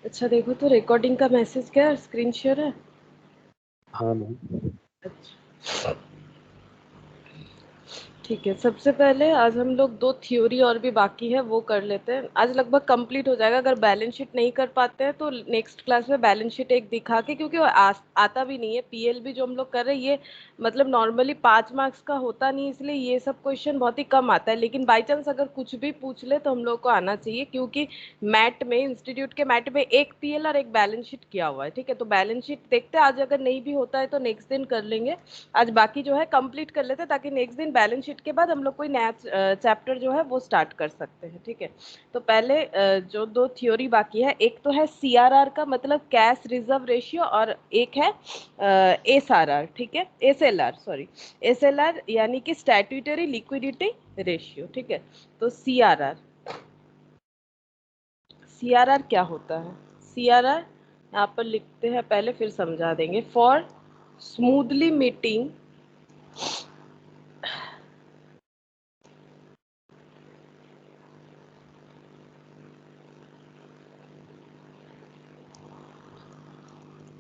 अच्छा देखो तो रिकॉर्डिंग का मैसेज क्या स्क्रीन शेयर है? हाँ मैम। अच्छा ठीक है, सबसे पहले आज हम लोग 2 थ्योरी और भी बाकी है वो कर लेते हैं। आज लगभग कंप्लीट हो जाएगा। अगर बैलेंस शीट नहीं कर पाते हैं तो नेक्स्ट क्लास में बैलेंस शीट एक दिखा के, क्योंकि वो आता भी नहीं है। पीएलबी जो हम लोग कर रहे हैं ये मतलब नॉर्मली 5 मार्क्स का होता नहीं, इसलिए ये सब क्वेश्चन बहुत ही कम आता है। लेकिन बाई चांस अगर कुछ भी पूछ ले तो हम लोग को आना चाहिए, क्योंकि मैट में, इंस्टीट्यूट के मैट में एक पीएल और एक बैलेंस शीट किया हुआ है। ठीक है, तो बैलेंस शीट देखते हैं आज, अगर नहीं भी होता है तो नेक्स्ट दिन कर लेंगे। आज बाकी जो है कंप्लीट कर लेते हैं, ताकि नेक्स्ट दिन बैलेंस शीट के बाद हम लोग कोई नया चैप्टर जो है वो स्टार्ट कर सकते हैं। ठीक है, तो पहले जो 2 थ्योरी बाकी है, एक तो है सीआरआर का मतलब कैश रिजर्व रेशियो, और एक है एसआरआर। ठीक है, एसएलआर, सॉरी, एसएलआर यानी कि स्टैट्यूटरी लिक्विडिटी रेशियो। ठीक है, तो सीआरआर, सीआरआर क्या होता है? सीआरआर यहाँ पर लिखते हैं पहले, फिर समझा देंगे। For smoothly meeting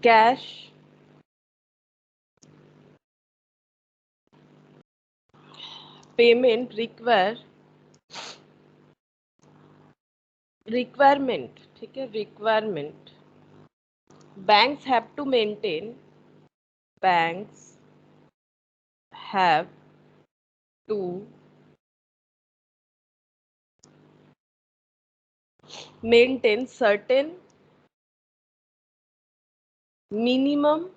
cash payment requirement. ठीक है, requirement banks have to maintain banks have to maintain certain minimum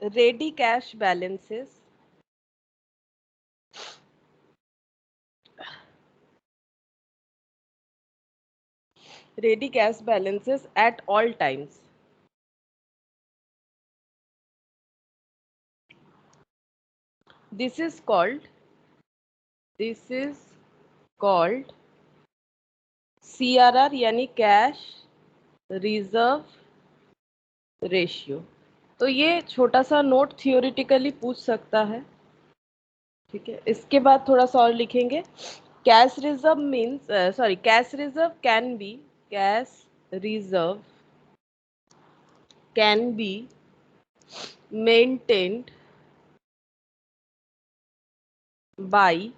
ready cash balances at all times. This is called CRR यानी कैश रिजर्व रेशियो। तो ये छोटा सा नोट थियोरिटिकली पूछ सकता है। ठीक है, इसके बाद थोड़ा सा और लिखेंगे। Cash reserve means, sorry, cash reserve can B maintained by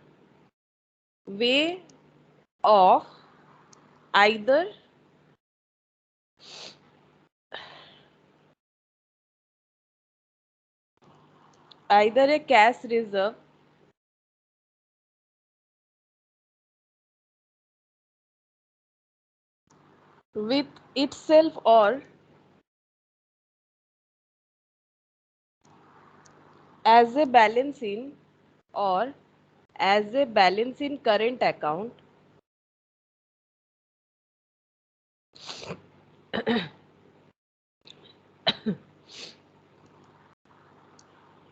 way of either a cash reserve with itself, or as a balance in current account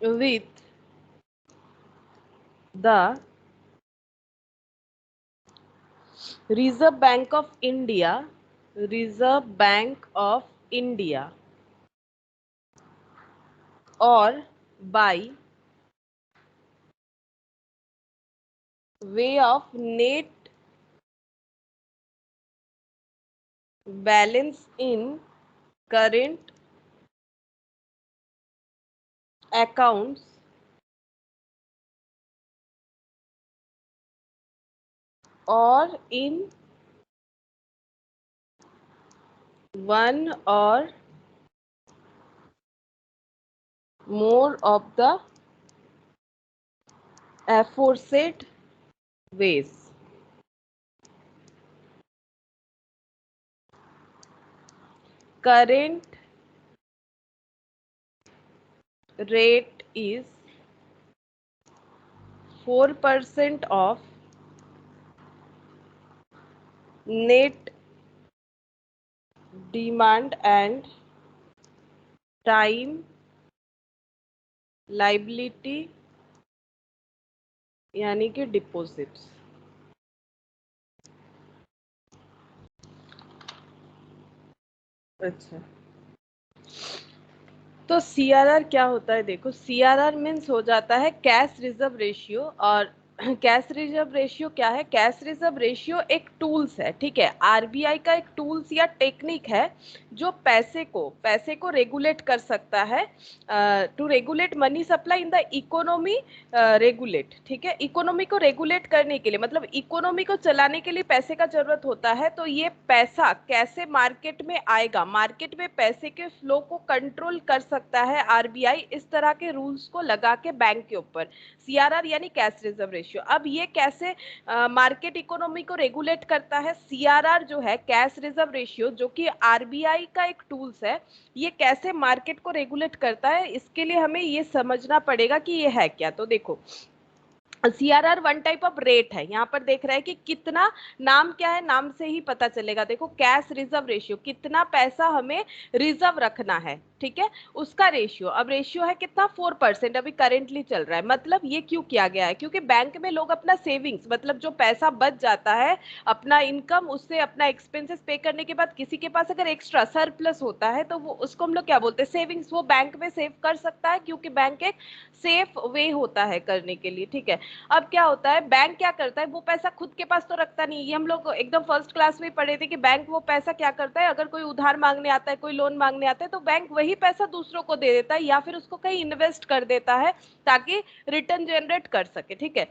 with the Reserve Bank of India, or by way of net balance in current accounts or in one or more of the aforesaid ways. Current rate is 4% of net demand and time liability यानी कि deposits. अच्छा, तो CRR क्या होता है? देखो, CRR means हो जाता है कैश रिजर्व रेशियो, और कैश रिजर्व रेशियो क्या है? कैश रिजर्व रेशियो एक टूल्स है, ठीक है, आरबीआई का एक टूल्स या टेक्निक है जो पैसे को रेगुलेट कर सकता है, to regulate money supply in the economy, regulate, ठीक है, इकोनॉमी को रेगुलेट करने के लिए, मतलब इकोनॉमी को चलाने के लिए पैसे का जरूरत होता है, तो ये पैसा कैसे मार्केट में आएगा, मार्केट में पैसे के फ्लो को कंट्रोल कर सकता है आरबीआई इस तरह के रूल्स को लगा के बैंक के ऊपर। सीआरआर यानी कैश रिजर्व रेशियो। अब ये कैसे मार्केट इकोनॉमी को रेगुलेट करता है? सीआरआर जो है, कैश रिजर्व रेशियो, जो कि आरबीआई का एक टूल्स है, ये कैसे मार्केट को रेगुलेट करता है, इसके लिए हमें ये समझना पड़ेगा कि ये है क्या। तो देखो, CRR one type of rate है, यहाँ पर देख रहा है कि कितना, नाम क्या है, नाम से ही पता चलेगा, देखो कैश रिजर्व रेशियो, कितना पैसा हमें रिजर्व रखना है, ठीक है, उसका रेशियो। अब रेशियो है कितना? 4% अभी करेंटली चल रहा है। मतलब ये क्यों किया गया है? क्योंकि बैंक में लोग अपना सेविंग्स, मतलब जो पैसा बच जाता है, अपना इनकम, उससे अपना एक्सपेंसेस पे करने के बाद किसी के पास अगर एक्स्ट्रा सरप्लस होता है तो वो, उसको हम लोग क्या बोलते हैं, सेविंग्स, वो बैंक में सेव कर सकता है, क्योंकि बैंक एक सेफ वे होता है करने के लिए, ठीक है। अब क्या होता है, बैंक क्या करता है, वो पैसा खुद के पास तो रखता नहीं, ये हम लोग एकदम फर्स्ट क्लास में पढ़े थे कि बैंक वो पैसा क्या करता है, अगर कोई उधार मांगने आता है, कोई लोन मांगने आता है, तो बैंक वही पैसा दूसरों को दे देता है या फिर उसको कहीं इन्वेस्ट कर देता है ताकि रिटर्न जनरेट कर सके, ठीक है।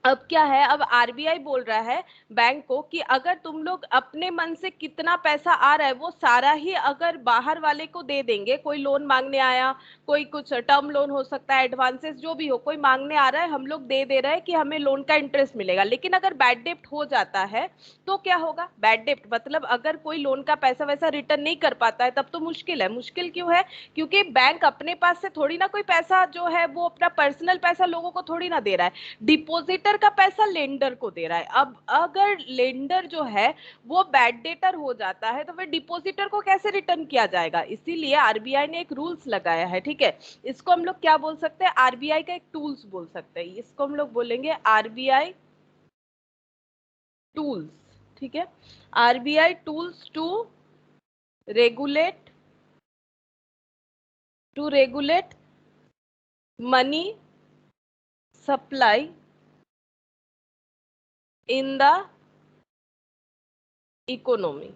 अब क्या है, अब आरबीआई बोल रहा है बैंक को कि अगर तुम लोग अपने मन से कितना पैसा आ रहा है वो सारा ही अगर बाहर वाले को दे देंगे, कोई लोन मांगने आया, कोई कुछ टर्म लोन हो सकता है, एडवांसेस जो भी हो, कोई मांगने आ रहा है, हम लोग दे दे रहे हैं कि हमें लोन का इंटरेस्ट मिलेगा, लेकिन अगर बैड डेप्ट हो जाता है तो क्या होगा? बैड डेप्ट मतलब अगर कोई लोन का पैसा वैसा रिटर्न नहीं कर पाता है तब तो मुश्किल है। मुश्किल क्यों है? क्योंकि बैंक अपने पास से थोड़ी ना कोई पैसा जो है वो अपना पर्सनल पैसा लोगों को थोड़ी ना दे रहा है, डिपॉजिटर का पैसा लेंडर को दे रहा है। अब अगर लेंडर जो है वो बैड डेटर हो जाता है तो फिर डिपॉजिटर को कैसे रिटर्न किया जाएगा? इसीलिए आरबीआई ने एक रूल्स लगाया है, ठीक है। इसको हम लोग क्या बोल सकते हैं? आरबीआई का एक टूल्स बोल सकते हैं, इसको हम लोग बोलेंगे आरबीआई टूल्स, ठीक है, RBI tools regulate to regulate money supply in the economy.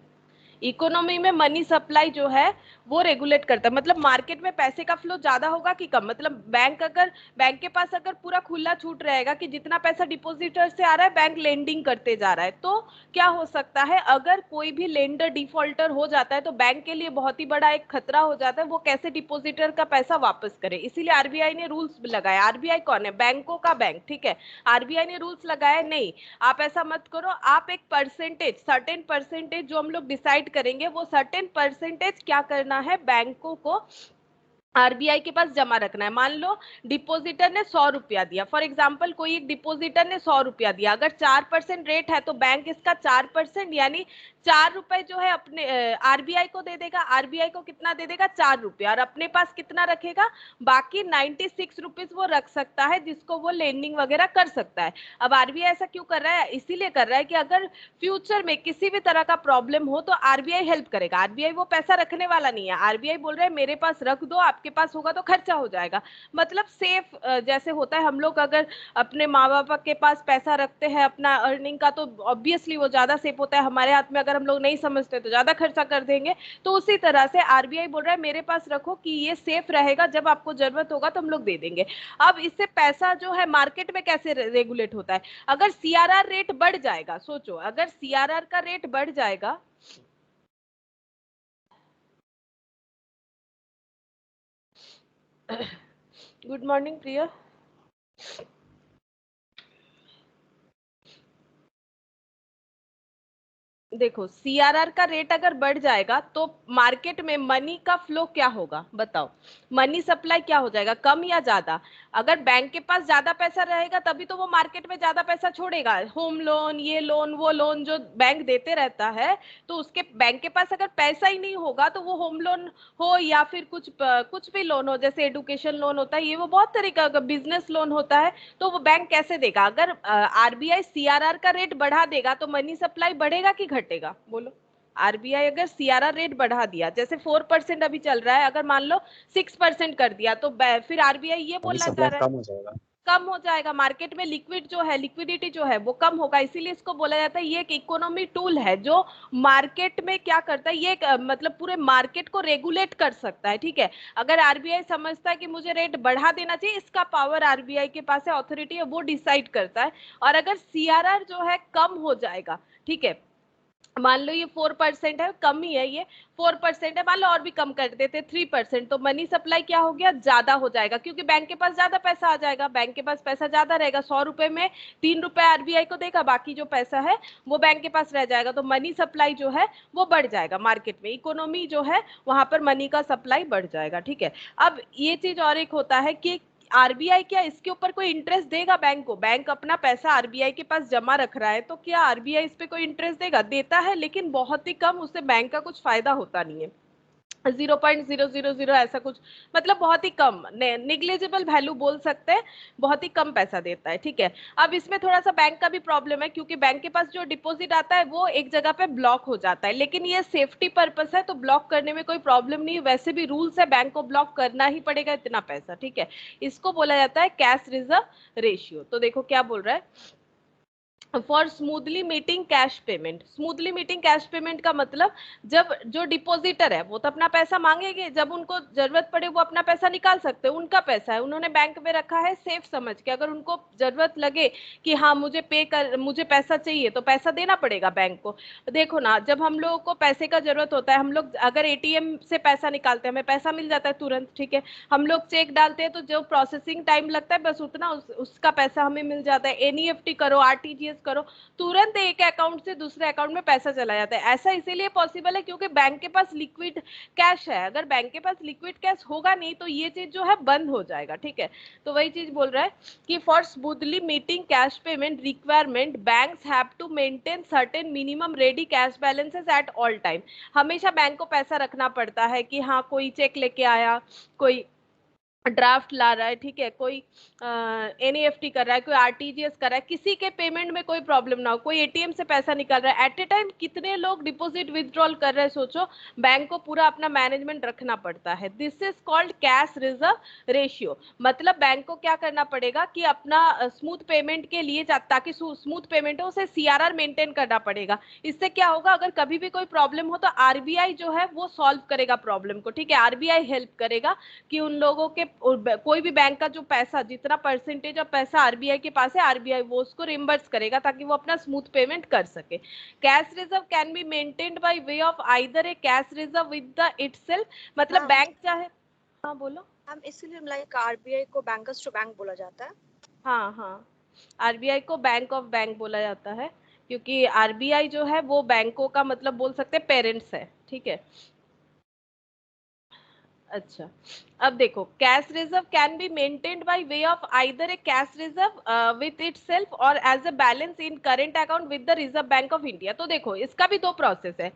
Economy में मनी सप्लाई जो है वो रेगुलेट करता है, मतलब मार्केट में पैसे का फ्लो ज्यादा होगा कि कम, मतलब बैंक के पास अगर पूरा खुला छूट रहेगा कि जितना पैसा डिपॉजिटर से आ रहा है बैंक लेंडिंग करते जा रहा है, तो क्या हो सकता है, अगर कोई भी लेंडर डिफॉल्टर हो जाता है तो बैंक के लिए बहुत ही बड़ा एक खतरा हो जाता है, वो कैसे डिपॉजिटर का पैसा वापस करे। इसीलिए आरबीआई ने रूल्स लगाया। आरबीआई कौन है? बैंकों का बैंक, ठीक है। आरबीआई ने रूल्स लगाया, नहीं आप ऐसा मत करो, आप एक परसेंटेज, सर्टेन परसेंटेज जो हम लोग डिसाइड करेंगे, वो सर्टेन परसेंटेज क्या करना है, बैंकों को आरबीआई के पास जमा रखना है। मान लो डिपॉजिटर ने 100 रुपया दिया, फॉर एग्जाम्पल कोई एक डिपॉजिटर ने 100 रुपया दिया, अगर 4% रेट है तो बैंक इसका 4% यानी 4 रुपए जो है अपने आरबीआई को दे देगा। आरबीआई को कितना दे देगा? 4 रुपया, और अपने पास कितना रखेगा? बाकी 96 रुपीज वो रख सकता है, जिसको वो लेंडिंग वगैरह कर सकता है। अब आरबीआई ऐसा क्यों कर रहा है? इसीलिए कर रहा है कि अगर फ्यूचर में किसी भी तरह का प्रॉब्लम हो तो आरबीआई हेल्प करेगा। आरबीआई वो पैसा रखने वाला नहीं है, आरबीआई बोल रहा है मेरे पास रख दो, आपके पास होगा तो खर्चा हो जाएगा। मतलब सेफ, जैसे होता है हम लोग अगर अपने माँ बाप के पास पैसा रखते हैं अपना अर्निंग का, तो ऑब्वियसली वो ज्यादा सेफ होता है हमारे हाथ में, अगर हम लोग नहीं समझते तो ज्यादा खर्चा कर देंगे। तो उसी तरह से आरबीआई बोल रहा है मेरे पास रखो कि ये सेफ रहेगा, जब आपको जरूरत होगा तो हम लोग दे देंगे। अब इससे पैसा जो है मार्केट में कैसे रेगुलेट होता है? अगर सीआरआर रेट बढ़ जाएगा, सोचो अगर सीआरआर का रेट बढ़ जाएगा, गुड मॉर्निंग प्रिया। देखो सीआरआर का रेट अगर बढ़ जाएगा तो मार्केट में मनी का फ्लो क्या होगा बताओ? मनी सप्लाई क्या हो जाएगा, कम या ज्यादा? अगर बैंक के पास ज्यादा पैसा रहेगा तभी तो वो मार्केट में ज्यादा पैसा छोड़ेगा। होम लोन, ये लोन, वो लोन जो बैंक देते रहता है, तो उसके बैंक के पास अगर पैसा ही नहीं होगा तो वो होम लोन हो या फिर कुछ भी लोन हो, जैसे एडुकेशन लोन होता है, ये वो बहुत तरीका का बिजनेस लोन होता है, तो वो बैंक कैसे देगा? अगर आरबीआई सीआरआर का रेट बढ़ा देगा तो मनी सप्लाई बढ़ेगा कि घटेगा बोलो? आरबीआई अगर सीआरआर रेट बढ़ा दिया, जैसे 4% अभी चल रहा है, अगर मान लो 6% कर दिया, तो फिर आरबीआई ये मनी बोलना चाह सप्लाई रहा है, कम हो जाएगा। कम हो जाएगा, मार्केट में लिक्विड जो है, लिक्विडिटी जो है वो कम होगा, इसीलिए इसको बोला जाता है ये एक इकोनॉमी टूल है जो मार्केट में क्या करता है, ये एक, मतलब पूरे मार्केट को रेगुलेट कर सकता है, ठीक है। अगर आरबीआई समझता है कि मुझे रेट बढ़ा देना चाहिए, इसका पावर आरबीआई के पास है, अथॉरिटी है, वो डिसाइड करता है। और अगर सीआरआर जो है कम हो जाएगा, ठीक है, मान लो ये 4% है, कम ही है, ये 4% है, मान लो और भी कम कर देते 3%, तो मनी सप्लाई क्या हो गया, ज्यादा हो जाएगा, क्योंकि बैंक के पास ज्यादा पैसा आ जाएगा, बैंक के पास पैसा ज्यादा रहेगा, 100 रुपए में 3 रुपए आरबीआई को देगा, बाकी जो पैसा है वो बैंक के पास रह जाएगा, तो मनी सप्लाई जो है वो बढ़ जाएगा मार्केट में, इकोनॉमी जो है वहां पर मनी का सप्लाई बढ़ जाएगा, ठीक है। अब ये चीज और एक होता है कि आरबीआई क्या इसके ऊपर कोई इंटरेस्ट देगा बैंक को, बैंक अपना पैसा आरबीआई के पास जमा रख रहा है, तो क्या आरबीआई इस पे कोई इंटरेस्ट देगा, देता है लेकिन बहुत ही कम, उससे बैंक का कुछ फायदा होता नहीं है, 0.000 ऐसा कुछ, मतलब बहुत ही कम, निग्लिजिबल वैल्यू बोल सकते हैं, बहुत ही कम पैसा देता है, ठीक है। अब इसमें थोड़ा सा बैंक का भी प्रॉब्लम है, क्योंकि बैंक के पास जो डिपॉजिट आता है वो एक जगह पे ब्लॉक हो जाता है, लेकिन ये सेफ्टी पर्पस है तो ब्लॉक करने में कोई प्रॉब्लम नहीं है, वैसे भी रूल्स है बैंक को ब्लॉक करना ही पड़ेगा इतना पैसा, ठीक है। इसको बोला जाता है कैश रिजर्व रेशियो। तो देखो क्या बोल रहा है, for smoothly meeting cash payment, smoothly meeting cash payment का मतलब, जब जो डिपॉजिटर है वो तो अपना पैसा मांगेंगे, जब उनको जरूरत पड़े वो अपना पैसा निकाल सकते हैं, उनका पैसा है, उन्होंने बैंक में रखा है सेफ समझ के, अगर उनको जरूरत लगे कि हाँ मुझे पैसा चाहिए तो पैसा देना पड़ेगा बैंक को। देखो ना, जब हम लोगों को पैसे का जरूरत होता है, हम लोग अगर एटीएम से पैसा निकालते हैं, हमें पैसा मिल जाता है तुरंत, ठीक है। हम लोग चेक डालते हैं तो जो प्रोसेसिंग टाइम लगता है बस उतना, उसका पैसा हमें मिल जाता है, एनईएफटी करो, आरटीजीएस करो, तुरंत एक अकाउंट से दूसरे अकाउंट में पैसा चला जाता है। ऐसा इसीलिए पॉसिबल है क्योंकि बैंक के पास लिक्विड कैश है, अगर बैंक के पास लिक्विड कैश होगा नहीं तो ये चीज जो है बंद हो जाएगा, ठीक है। तो वही चीज बोल रहा है कि for smoothly meeting cash payment requirement banks have to maintain certain minimum ready cash balances at all time, हमेशा बैंक को पैसा रखना पड़ता है कि हाँ कोई चेक लेके आया, कोई ड्राफ्ट ला रहा है, ठीक है, कोई एनईएफटी कर रहा है, कोई आरटीजीएस कर रहा है, किसी के पेमेंट में कोई प्रॉब्लम ना हो, कोई एटीएम से पैसा निकाल रहा है, एट ए टाइम कितने लोग डिपॉजिट विथड्रॉल कर रहे हैं सोचो, बैंक को पूरा अपना मैनेजमेंट रखना पड़ता है, this is called cash reserve ratio. मतलब बैंक को क्या करना पड़ेगा कि अपना स्मूथ पेमेंट के लिए, ताकि स्मूथ पेमेंट हो उसे सीआरआर मेंटेन करना पड़ेगा, इससे क्या होगा अगर कभी भी कोई प्रॉब्लम हो तो आरबीआई जो है वो सॉल्व करेगा प्रॉब्लम को, ठीक है, आरबीआई हेल्प करेगा कि उन लोगों के कोई भी बैंक का जो पैसा, जितना परसेंटेज ऑफ पैसा आरबीआई के पास है, आरबीआई वो उसको रिम्बर्स करेगा ताकि वो अपना स्मूथ पेमेंट कर सके। Cash reserve can be maintained by way of either a cash reserve with the itself, मतलब मैम बैंक चाहे, हाँ बोलो। मैम इसीलिए लाइक आरबीआई को बैंकर्स टू बैंक बोला जाता है। हाँ हाँ, आरबीआई को बैंक ऑफ बैंक बोला जाता है, क्योंकि आरबीआई जो है वो बैंकों का मतलब बोल सकते हैं पेरेंट्स है, ठीक है। अच्छा, अब देखो, cash reserve can be maintained by way of either a cash reserve with itself और as a balance in current account with the Reserve Bank of India. तो देखो इसका भी दो प्रोसेस है,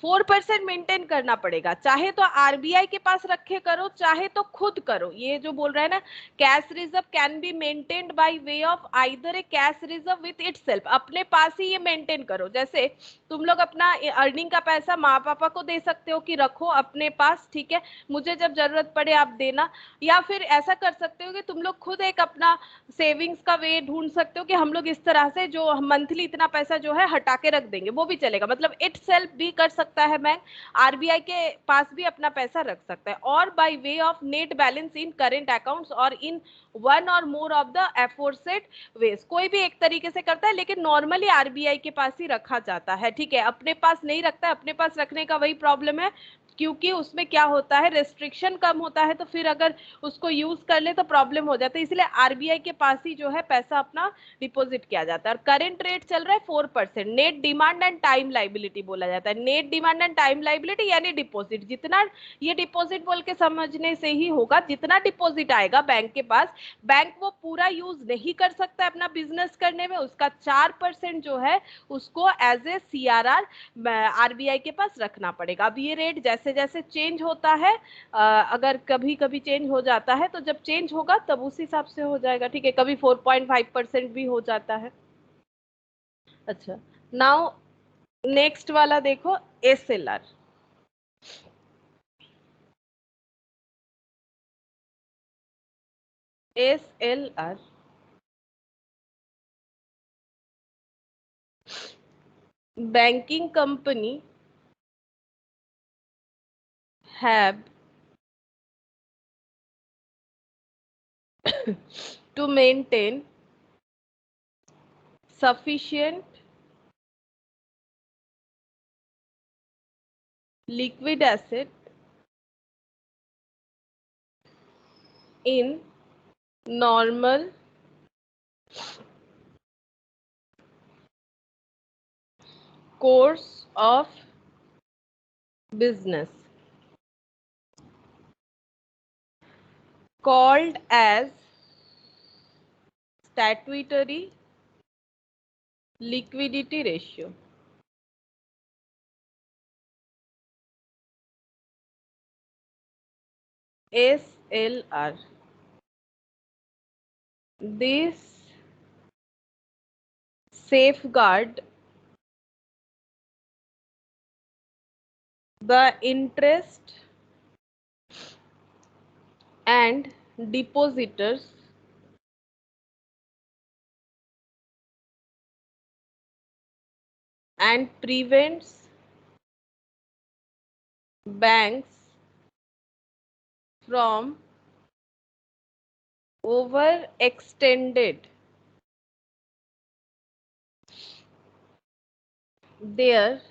4% मेंटेन करना पड़ेगा, चाहे तो आरबीआई के पास रखे करो चाहे तो खुद करो, ये जो बोल रहा है ना, cash reserve can be maintained by way of either a cash reserve with itself, अपने पास ही ये मेंटेन करो, जैसे तुम लोग अपना अर्निंग का पैसा माँ पापा को दे सकते हो कि रखो अपने पास, ठीक है, मुझे जब जरूरत पड़े आप देना, या फिर ऐसा कर सकते हो कि तुम लोग खुद एक अपना सेविंग्स का वे ढूंढ सकते हो कि हम लोग इस तरह से जो मंथली इतना पैसा जो है हटा के रख देंगे, वो भी चलेगा, मतलब इट सेल्फ भी कर सकता है बैंक, आरबीआई के पास भी अपना पैसा रख सकता है, और by way of net balance in current accounts or in one or more of the aforesaid ways, कोई भी एक तरीके से करता है लेकिन नॉर्मली आरबीआई के पास ही रखा जाता है, ठीक है, अपने पास नहीं रखता है, अपने पास रखने का वही प्रॉब्लम है क्योंकि उसमें क्या होता है, रेस्ट्रिक्शन कम होता है, तो फिर अगर उसको यूज कर ले तो प्रॉब्लम हो जाता है, इसलिए आरबीआई के पास ही जो है पैसा अपना डिपॉजिट किया जाता है। और करंट रेट चल रहा है 4%, net demand and time liability बोला जाता है, net demand and time liability यानी डिपॉजिट, जितना, ये डिपॉजिट बोल के समझने से ही होगा, जितना डिपॉजिट आएगा बैंक के पास, बैंक वो पूरा यूज नहीं कर सकता अपना बिजनेस करने में, उसका 4% जो है उसको एज ए सीआरआर आरबीआई के पास रखना पड़ेगा। अब ये रेट जैसे जैसे चेंज होता है, अगर कभी कभी चेंज हो जाता है तो जब चेंज होगा तब उस हिसाब से हो जाएगा, ठीक है, कभी 4.5% भी हो जाता है। अच्छा, नाउ नेक्स्ट वाला देखो, SLR. SLR banking company have to maintain sufficient liquid asset in normal course of business, called as statutory liquidity ratio. SLR. This safeguard the interest and depositors and prevents banks from overextended their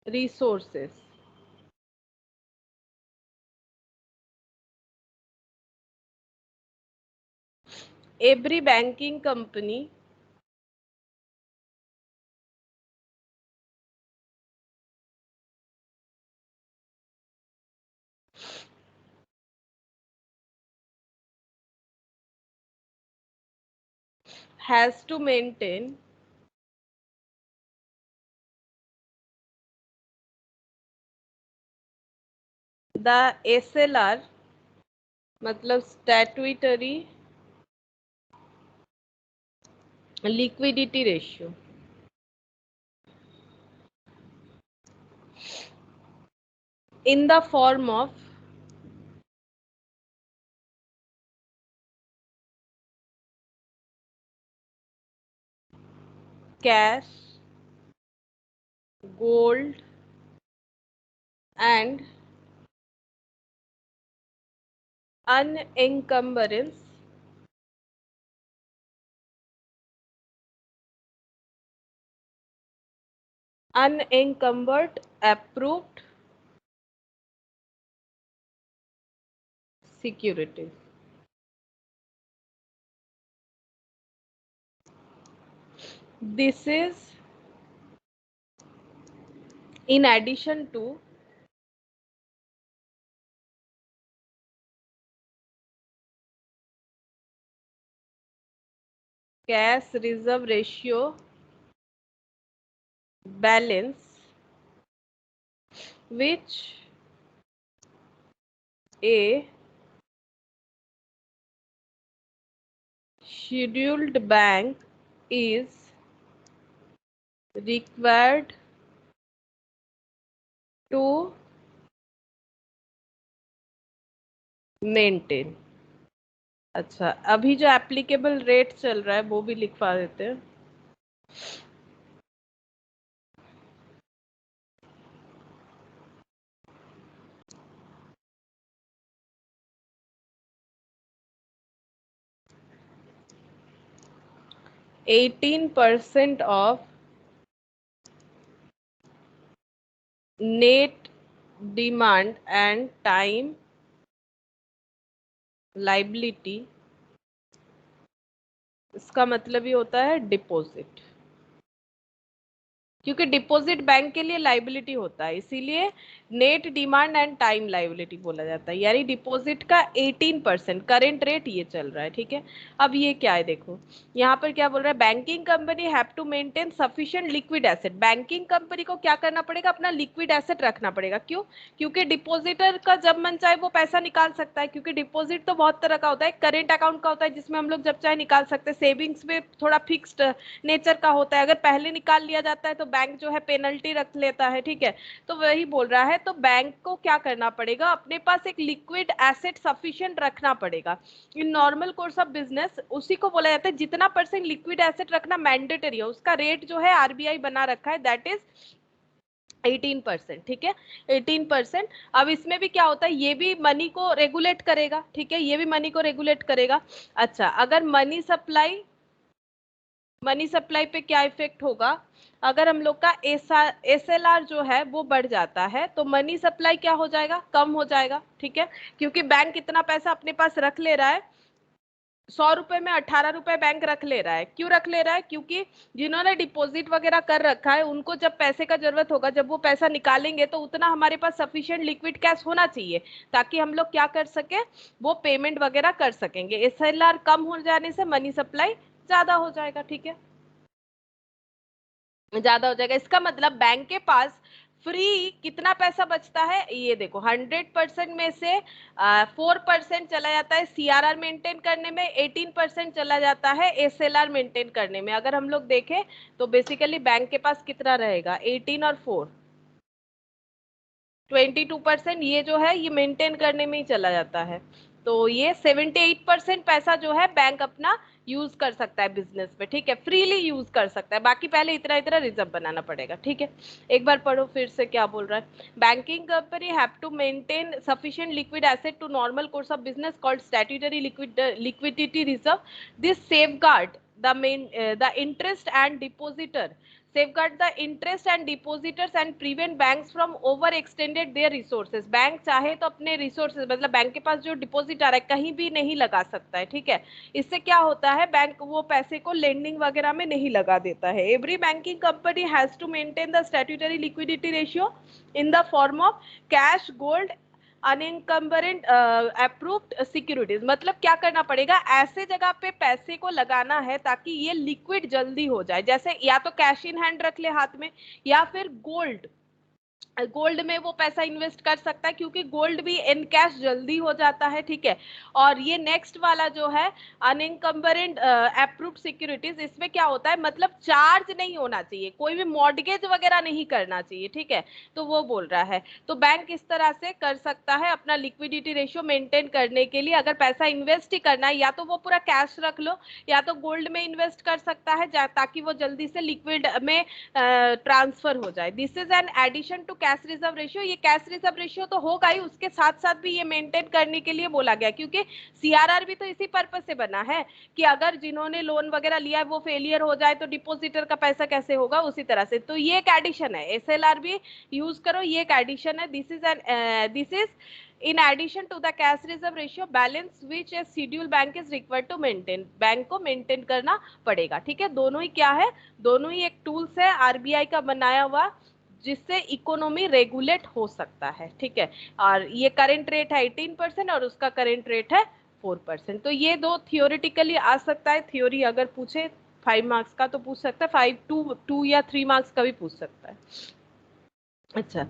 resources. Every banking company has to maintain the SLR, मतलब statutory liquidity ratio, in the form of cash, gold, and unencumbrance unencumbered approved securities. This is in addition to cash reserve ratio balance, which a scheduled bank is required to maintain. अच्छा, अभी जो applicable rate चल रहा है वो भी लिखवा देते हैं. %18 of net demand and time liability, इसका मतलब ये होता है डिपॉजिट, क्योंकि डिपॉजिट बैंक के लिए लाइबिलिटी होता है, इसीलिए net demand and time liability बोला जाता है. यानी डिपॉजिट का 18%, करेंट रेट ये चल रहा है. ठीक है, अब ये क्या है देखो, यहाँ पर क्या बोल रहा है, banking company have to maintain sufficient liquid asset. Banking company को क्या करना पड़ेगा, अपना लिक्विड एसेट रखना पड़ेगा. क्यों? क्योंकि डिपॉजिटर का जब मन चाहे वो पैसा निकाल सकता है, क्योंकि डिपॉजिट तो बहुत तरह का होता है. करेंट अकाउंट का होता है जिसमें हम लोग जब चाहे निकाल सकते हैं, सेविंग्स में थोड़ा फिक्स्ड नेचर का होता है, अगर पहले निकाल लिया जाता है तो बैंक जो है पेनल्टी रख लेता है. ठीक है, तो वही बोल रहा है तो बैंक को क्या करना पड़ेगा, अपने पास एक लिक्विड एसेट सफिशिएंट रखना पड़ेगा। In normal course of business उसी को बोला जाता है, जितना परसेंट लिक्विड एसेट रखना मैंडेटरी है, उसका रेट जो है आरबीआई बना रखा है, दैट इज 18%। ठीक है, 18%। अब इसमें भी क्या होता है, ये भी मनी को रेगुलेट करेगा। ठीक है, ये भी मनी को रेगुलेट करेगा। अच्छा, अगर मनी सप्लाई पे क्या इफेक्ट होगा, अगर हम लोग का एसएलआर जो है वो बढ़ जाता है तो मनी सप्लाई क्या हो जाएगा, कम हो जाएगा। ठीक है, क्योंकि बैंक इतना पैसा अपने पास रख ले रहा है, 100 रुपए में 18 रुपए बैंक रख ले रहा है। क्यों रख ले रहा है, क्योंकि जिन्होंने डिपॉजिट वगैरह कर रखा है उनको जब पैसे का जरूरत होगा, जब वो पैसा निकालेंगे तो उतना हमारे पास सफिशिएंट लिक्विड कैश होना चाहिए, ताकि हम लोग क्या कर सके, वो पेमेंट वगैरह कर सकेंगे। एसएलआर कम हो जाने से मनी सप्लाई ज्यादा हो जाएगा। ठीक है, ज्यादा हो जाएगा। इसका मतलब बैंक के पास फ्री कितना पैसा बचता है, ये देखो 100% में से 4% चला जाता है सीआरआर मेंटेन करने में, 18% चला जाता है एसएलआर मेंटेन करने में। अगर हम लोग देखें तो बेसिकली बैंक के पास कितना रहेगा, 18 और 4 22%, ये जो है ये मेंटेन करने में ही चला जाता है। तो ये 78% पैसा जो है बैंक अपना यूज कर सकता है बिजनेस में। ठीक है, फ्रीली यूज कर सकता है, बाकी पहले इतना इतना रिजर्व बनाना पड़ेगा। ठीक है, एक बार पढ़ो फिर से क्या बोल रहा है। Banking company have to maintain sufficient liquid asset to normal course of business called statutory liquidity reserve. This safeguard the interest and depositor, safeguard the interest and depositors and prevent banks from overextended their resources। Bank चाहे तो अपने resources, मतलब bank के पास जो deposit आ रहा है कहीं भी नहीं लगा सकता है। ठीक है, इससे क्या होता है, बैंक वो पैसे को लेंडिंग वगैरह में नहीं लगा देता है। Every banking company has to maintain the statutory liquidity ratio in the form of cash, gold, unencumbered approved securities. मतलब क्या करना पड़ेगा, ऐसे जगह पे पैसे को लगाना है ताकि ये लिक्विड जल्दी हो जाए, जैसे या तो कैश इन हैंड रख ले हाथ में, या फिर गोल्ड में वो पैसा इन्वेस्ट कर सकता है, क्योंकि गोल्ड भी इन कैश जल्दी हो जाता है। ठीक है, और ये नेक्स्ट वाला जो है अनइनकम्बरेंट अप्रूव्ड सिक्योरिटीज, इसमें क्या होता है, मतलब चार्ज नहीं होना चाहिए, कोई भी मॉर्गेज वगैरह नहीं करना चाहिए। ठीक है, तो वो बोल रहा है, तो बैंक इस तरह से कर सकता है अपना लिक्विडिटी रेशियो मेंटेन करने के लिए। अगर पैसा इन्वेस्ट ही करना है, या तो वो पूरा कैश रख लो, या तो गोल्ड में इन्वेस्ट कर सकता है, ताकि वो जल्दी से लिक्विड में ट्रांसफर हो जाए। This is an addition to cash reserve ratio. ये कैश रिजर्व रेशियो तो होगा ही, उसके साथ साथ भी ये मेंटेन करने के लिए बोला गया, क्योंकि सीआरआर भी तो इसी पर्पस से बना है कि अगर जिन्होंने लोन वगैरह लिया है वो फेलियर हो जाए तो डिपॉजिटर का पैसा कैसे होगा, उसी तरह से। तो ये एक एडिशन है, एसएलआर भी यूज करो, ये एक एडिशन है। This is in addition to the cash reserve ratio balance which a schedule bank is required to maintain। Bank को मेंटेन करना पड़ेगा। ठीक है, दोनों ही क्या है, दोनों ही एक टूल्स है आरबीआई का बनाया हुआ, जिससे इकोनॉमी रेगुलेट हो सकता है। ठीक है, और ये करंट रेट है 18% और उसका करंट रेट है 4%। तो ये दो थियोरिटिकली आ सकता है, थ्योरी अगर पूछे 5 मार्क्स का तो पूछ सकता है, 2 या 3 मार्क्स का भी पूछ सकता है। अच्छा,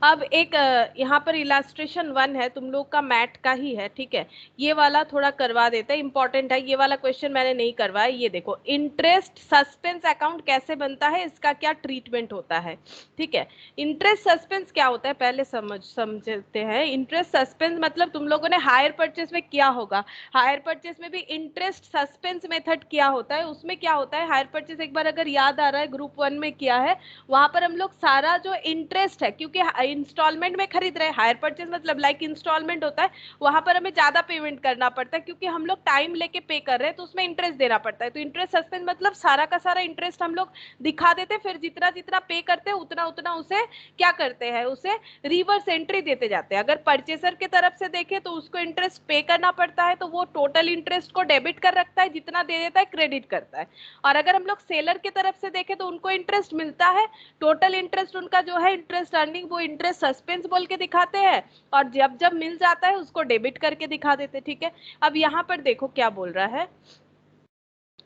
अब एक यहाँ पर इलास्ट्रेशन 1 है, तुम लोग का मैट का ही है। ठीक है, ये वाला थोड़ा करवा देते हैं, इंपॉर्टेंट है। ये वाला क्वेश्चन मैंने नहीं करवाया। ये देखो, इंटरेस्ट सस्पेंस अकाउंट कैसे बनता है, इसका क्या ट्रीटमेंट होता है। ठीक है, इंटरेस्ट सस्पेंस क्या होता है पहले समझते हैं। इंटरेस्ट सस्पेंस मतलब तुम लोगों ने हायर परचेस में किया होगा, हायर परचेस में भी इंटरेस्ट सस्पेंस मेथड किया होता है। उसमें क्या होता है, हायर परचेस एक बार अगर याद आ रहा है ग्रुप 1 में किया है, वहां पर हम लोग सारा जो इंटरेस्ट है, क्योंकि इंस्टॉलमेंट में खरीद रहे हैं, हायर परचेज मतलब लाइक इंस्टॉलमेंट होता है, वहां पर हमें ज्यादा पेमेंट करना पड़ता है, क्योंकि हम लोग टाइम लेके पे कर रहे हैं तो उसमें इंटरेस्ट देना पड़ता है। तो इंटरेस्ट सस्पेंस मतलब सारा का सारा इंटरेस्ट हम लोग दिखा देते हैं, फिर जितना जितना पे करते हैं उतना उतना उसे क्या करते हैं, उसे रिवर्स एंट्री देते जाते हैं। अगर परचेसर के तरफ से देखें तो उसको इंटरेस्ट पे करना पड़ता है, तो वो टोटल इंटरेस्ट को डेबिट कर रखता है, जितना दे देता है क्रेडिट करता है। और अगर हम लोग सेलर की तरफ से देखें तो उनको इंटरेस्ट मिलता है, टोटल इंटरेस्ट उनका जो है इंटरेस्ट अर्निंग, वो इंटरेस्ट सस्पेंस बोल के दिखाते हैं, और जब जब मिल जाता है उसको डेबिट करके दिखा देते। ठीक है, अब यहाँ पर देखो क्या बोल रहा है,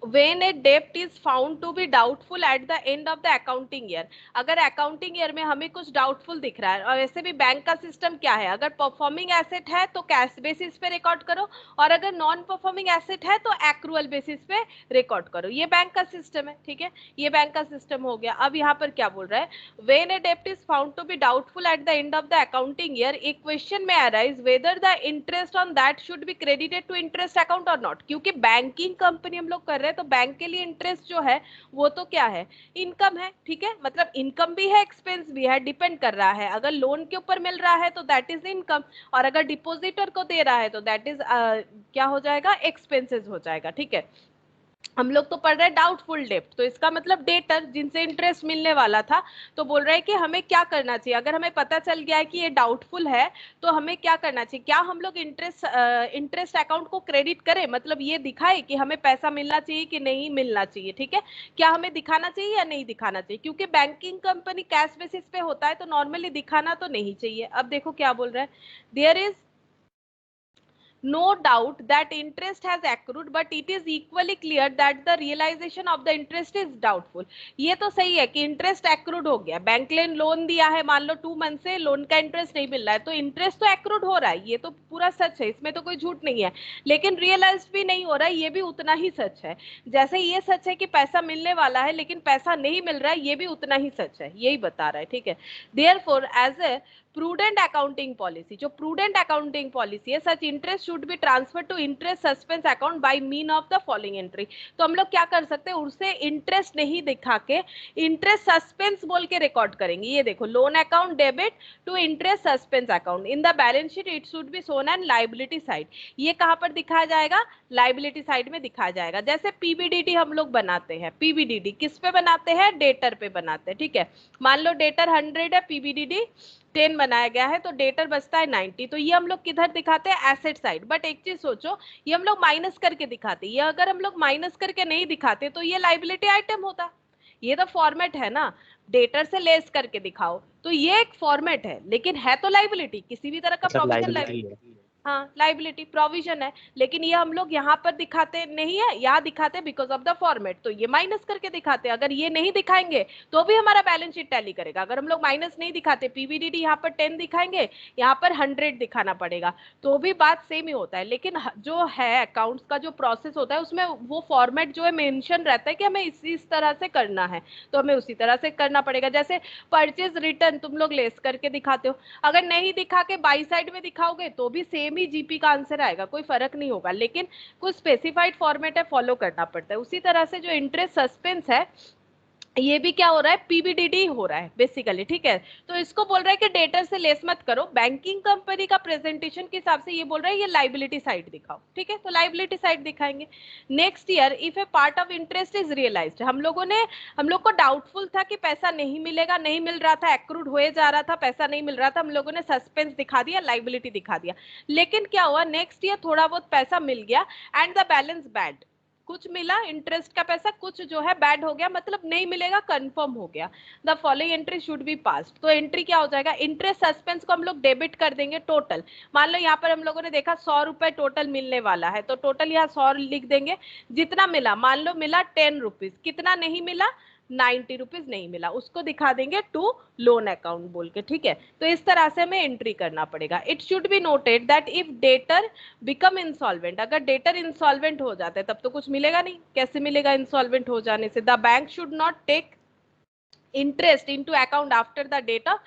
when a debt is found to be doubtful at the end of the accounting year, अगर अकाउंटिंग ईयर में हमें कुछ डाउटफुल दिख रहा है, और वैसे भी बैंक का सिस्टम क्या है, अगर परफॉर्मिंग एसेट है तो कैश बेसिस पे रिकॉर्ड करो, और अगर नॉन परफॉर्मिंग एसेट है तो एक्रूअल बेसिस पे रिकॉर्ड करो। ये बैंक का सिस्टम है, ठीक है, ये बैंक का सिस्टम हो गया। अब यहाँ पर क्या बोल रहा है, when a debt is found to be doubtful at the end of the accounting year, a question may arise whether the interest on that should be credited to interest account or not। क्योंकि banking company हम लोग कर रहे हैं तो bank के लिए interest जो है वो तो क्या है, इनकम है, ठीक है, मतलब इनकम भी है एक्सपेंस भी है, डिपेंड कर रहा है। अगर लोन के ऊपर मिल रहा है तो दैट इज इनकम, और अगर डिपोजिटर को दे रहा है तो दैट इज क्या हो जाएगा, एक्सपेंसेस हो जाएगा, ठीक है। हम लोग तो पढ़ रहे हैं डाउटफुल डेप्ट, तो इसका मतलब डेटर जिनसे इंटरेस्ट मिलने वाला था, तो बोल रहे हैं कि हमें क्या करना चाहिए, अगर हमें पता चल गया है कि ये डाउटफुल है तो हमें क्या करना चाहिए, क्या हम लोग इंटरेस्ट अकाउंट को क्रेडिट करें, मतलब ये दिखाए कि हमें पैसा मिलना चाहिए कि नहीं मिलना चाहिए, ठीक है, क्या हमें दिखाना चाहिए या नहीं दिखाना चाहिए, क्योंकि बैंकिंग कंपनी कैश बेसिस पे होता है तो नॉर्मली दिखाना तो नहीं चाहिए। अब देखो क्या बोल रहा है, there is no doubt that interest has accrued but it is equally clear that the realization of the interest is doubtful। ये तो सही है कि इंटरेस्ट एक्रूड हो गया, बैंक ने लोन दिया है, मान लो 2 मंथ से लोन का इंटरेस्ट नहीं मिल रहा है तो इंटरेस्ट तो एक्रूड हो रहा है, ये तो पूरा सच है, इसमें तो कोई झूठ नहीं है, लेकिन रियलाइज भी नहीं हो रहा है, ये भी उतना ही सच है। जैसे ये सच है कि पैसा मिलने वाला है लेकिन पैसा नहीं मिल रहा है, ये भी उतना ही सच है, यही बता रहा है, ठीक है। Therefore as a prudent accounting policy, जो प्रूडेंट अकाउंटिंग पॉलिसी है, such interest should be transfer to interest suspense account by mean of the following entry. तो हम लोग क्या कर सकते हैं, उसे इंटरेस्ट नहीं दिखा के इंटरेस्ट सस्पेंस बोल के रिकॉर्ड करेंगे। ये देखो, loan account debit to interest suspense account in the balance sheet it should be shown and liability side. ये कहां पर दिखाया जाएगा, लायबिलिटी साइड में दिखाया जाएगा। जैसे पीबीडीडी हम लोग बनाते हैं, पीबीडीडी किस पे बनाते हैं, डेटर पे बनाते हैं, ठीक है। मान लो डेटर 100 है, पीबीडीडी 10 बनाया गया है, तो डेटर बचता है 90, तो ये हम लोग किधर दिखाते हैं, एसेट साइड। बट एक चीज सोचो, ये हम लोग माइनस करके दिखाते, ये अगर हम लोग माइनस करके नहीं दिखाते तो ये लाइबिलिटी आइटम होता। ये तो फॉर्मेट है ना, डेटर से लेस करके दिखाओ, तो ये एक फॉर्मेट है, लेकिन है तो लाइबिलिटी, किसी भी तरह का मतलब प्रोविजन लाइबिलिटी है। हाँ, लाइबिलिटी प्रोविजन है, लेकिन ये हम लोग यहाँ पर दिखाते नहीं है, यहाँ दिखाते बिकॉज ऑफ द फॉर्मेट, तो ये माइनस करके दिखाते। अगर ये नहीं दिखाएंगे तो भी हमारा बैलेंस शीट टैली करेगा। अगर हम लोग माइनस नहीं दिखाते, पीबीडीडी यहाँ पर 10 दिखाएंगे, यहाँ पर 100 दिखाना पड़ेगा, तो भी बात सेम ही होता है। लेकिन जो है अकाउंट्स का जो प्रोसेस होता है उसमें वो फॉर्मेट जो है मेंशन रहता है कि हमें इस तरह से करना है, तो हमें उसी तरह से करना पड़ेगा। जैसे परचेज रिटर्न तुम लोग लेस करके दिखाते हो, अगर नहीं दिखा के बाई साइड में दिखाओगे तो भी सेम ही जीपी का आंसर आएगा, कोई फर्क नहीं होगा, लेकिन कुछ स्पेसिफाइड फॉर्मेट है, फॉलो करना पड़ता है। उसी तरह से जो इंटरेस्ट सस्पेंस है, ये भी क्या हो रहा है, पीबीडीडी हो रहा है बेसिकली, ठीक है। तो इसको बोल रहा है कि डेटर से लेस मत करो, बैंकिंग कंपनी का प्रेजेंटेशन के हिसाब से ये बोल रहा है ये लाइबिलिटी साइड दिखाओ, ठीक है, तो लाइबिलिटी साइड दिखाएंगे। Next year if a part of interest is realised, हम लोग को डाउटफुल था कि पैसा नहीं मिलेगा, नहीं मिल रहा था, एक्रूड हुए जा रहा था, पैसा नहीं मिल रहा था, हम लोगों ने सस्पेंस दिखा दिया, लाइबिलिटी दिखा दिया, लेकिन क्या हुआ, नेक्स्ट ईयर थोड़ा बहुत पैसा मिल गया एंड द बैलेंस बैड, कुछ मिला इंटरेस्ट का पैसा, कुछ जो है बैड हो गया, मतलब नहीं मिलेगा, कंफर्म हो गया, the following entry should be passed. तो एंट्री क्या हो जाएगा, इंटरेस्ट सस्पेंस को हम लोग डेबिट कर देंगे टोटल। मान लो यहाँ पर हम लोगों ने देखा 100 रुपए टोटल मिलने वाला है, तो टोटल यहाँ 100 लिख देंगे, जितना मिला मान लो मिला 10 रुपीज, कितना नहीं मिला 90 रुपीज नहीं मिला, उसको दिखा देंगे टू लोन अकाउंट बोल के, ठीक है। तो इस तरह से हमें एंट्री करना पड़ेगा। It should be noted that if debtor become insolvent, अगर डेटर इंसॉल्वेंट हो जाता है तब तो कुछ मिलेगा नहीं, कैसे मिलेगा इंसॉल्वेंट हो जाने से, the bank should not take interest into account after the date of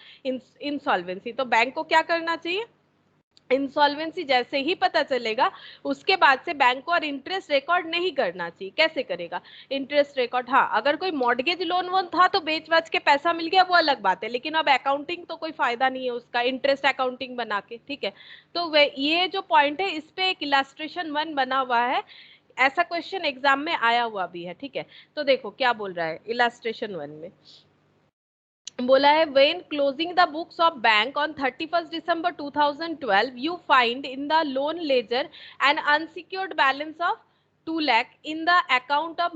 insolvency. तो बैंक को क्या करना चाहिए, इंसॉल्वेंसी जैसे ही पता चलेगा उसके बाद से बैंक को और इंटरेस्ट रिकॉर्ड नहीं करना चाहिए। कैसे करेगा इंटरेस्ट रिकॉर्ड, हाँ अगर कोई मॉर्गेज लोन वोन था तो बेच बाच के पैसा मिल गया वो अलग बात है, लेकिन अब अकाउंटिंग तो कोई फायदा नहीं है उसका, इंटरेस्ट अकाउंटिंग बना के, ठीक है। तो वे ये जो पॉइंट है इस पे एक इलास्ट्रेशन 1 बना हुआ है, ऐसा क्वेश्चन एग्जाम में आया हुआ भी है, ठीक है। तो देखो क्या बोल रहा है इलास्ट्रेशन 1 में, बोला है when closing the books of bank on 31st December 2012 you find in the loan ledger an unsecured balance of 2 lakh in the account of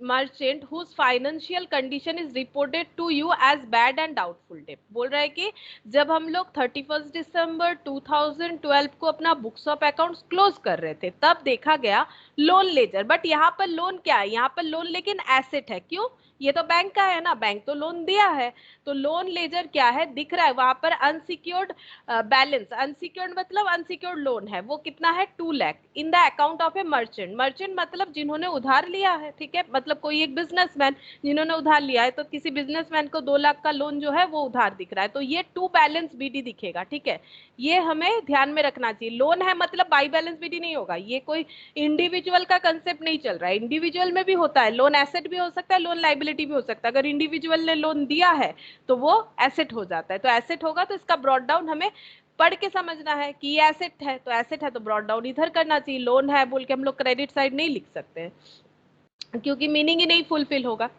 merchant whose financial condition is reported to you as bad and doubtful debt। बोल रहा है कि जब हम लोग 31 December 2012 को अपना books of accounts close कर रहे थे तब देखा गया लोन लेजर, बट यहाँ पर लोन क्या है, यहाँ पर लोन लेकिन एसेट है। क्यों? ये तो बैंक का है ना, बैंक तो लोन दिया है। तो लोन लेजर क्या है, दिख रहा है वहां पर अनसिक्योर्ड बैलेंस। अनसिक्योर्ड मतलब अनसिक्योर्ड लोन है, वो कितना है 2 lakh in the account of A merchant. Merchant मतलब जिन्होंने उधार लिया है, ठीक है, मतलब कोई एक बिजनेसमैन जिन्होंने उधार लिया है, तो किसी बिजनेसमैन को 2 लाख का लोन जो है वो उधार दिख रहा है, तो ये टू बैलेंस बीडी दिखेगा। ठीक है, ये हमें ध्यान में रखना चाहिए। लोन है मतलब बाई बैलेंस बीडी नहीं होगा, ये कोई इंडिविजुअल का कंसेप्ट नहीं चल रहा है। इंडिविजुअल में भी होता है, लोन एसेट भी हो सकता है, लोन लाइबिलिटी भी हो सकता है। अगर इंडिविजुअल ने लोन दिया है तो वो एसेट हो जाता है, तो एसेट होगा तो इसका ब्रॉड डाउन हमें पढ़ के समझना है कि ये एसेट है, तो एसेट है तो ब्रॉड डाउन इधर करना चाहिए। लोन है बोल के हम लोग क्रेडिट साइड नहीं लिख सकते हैं क्योंकि मीनिंग ही नहीं फुलफिल होगा।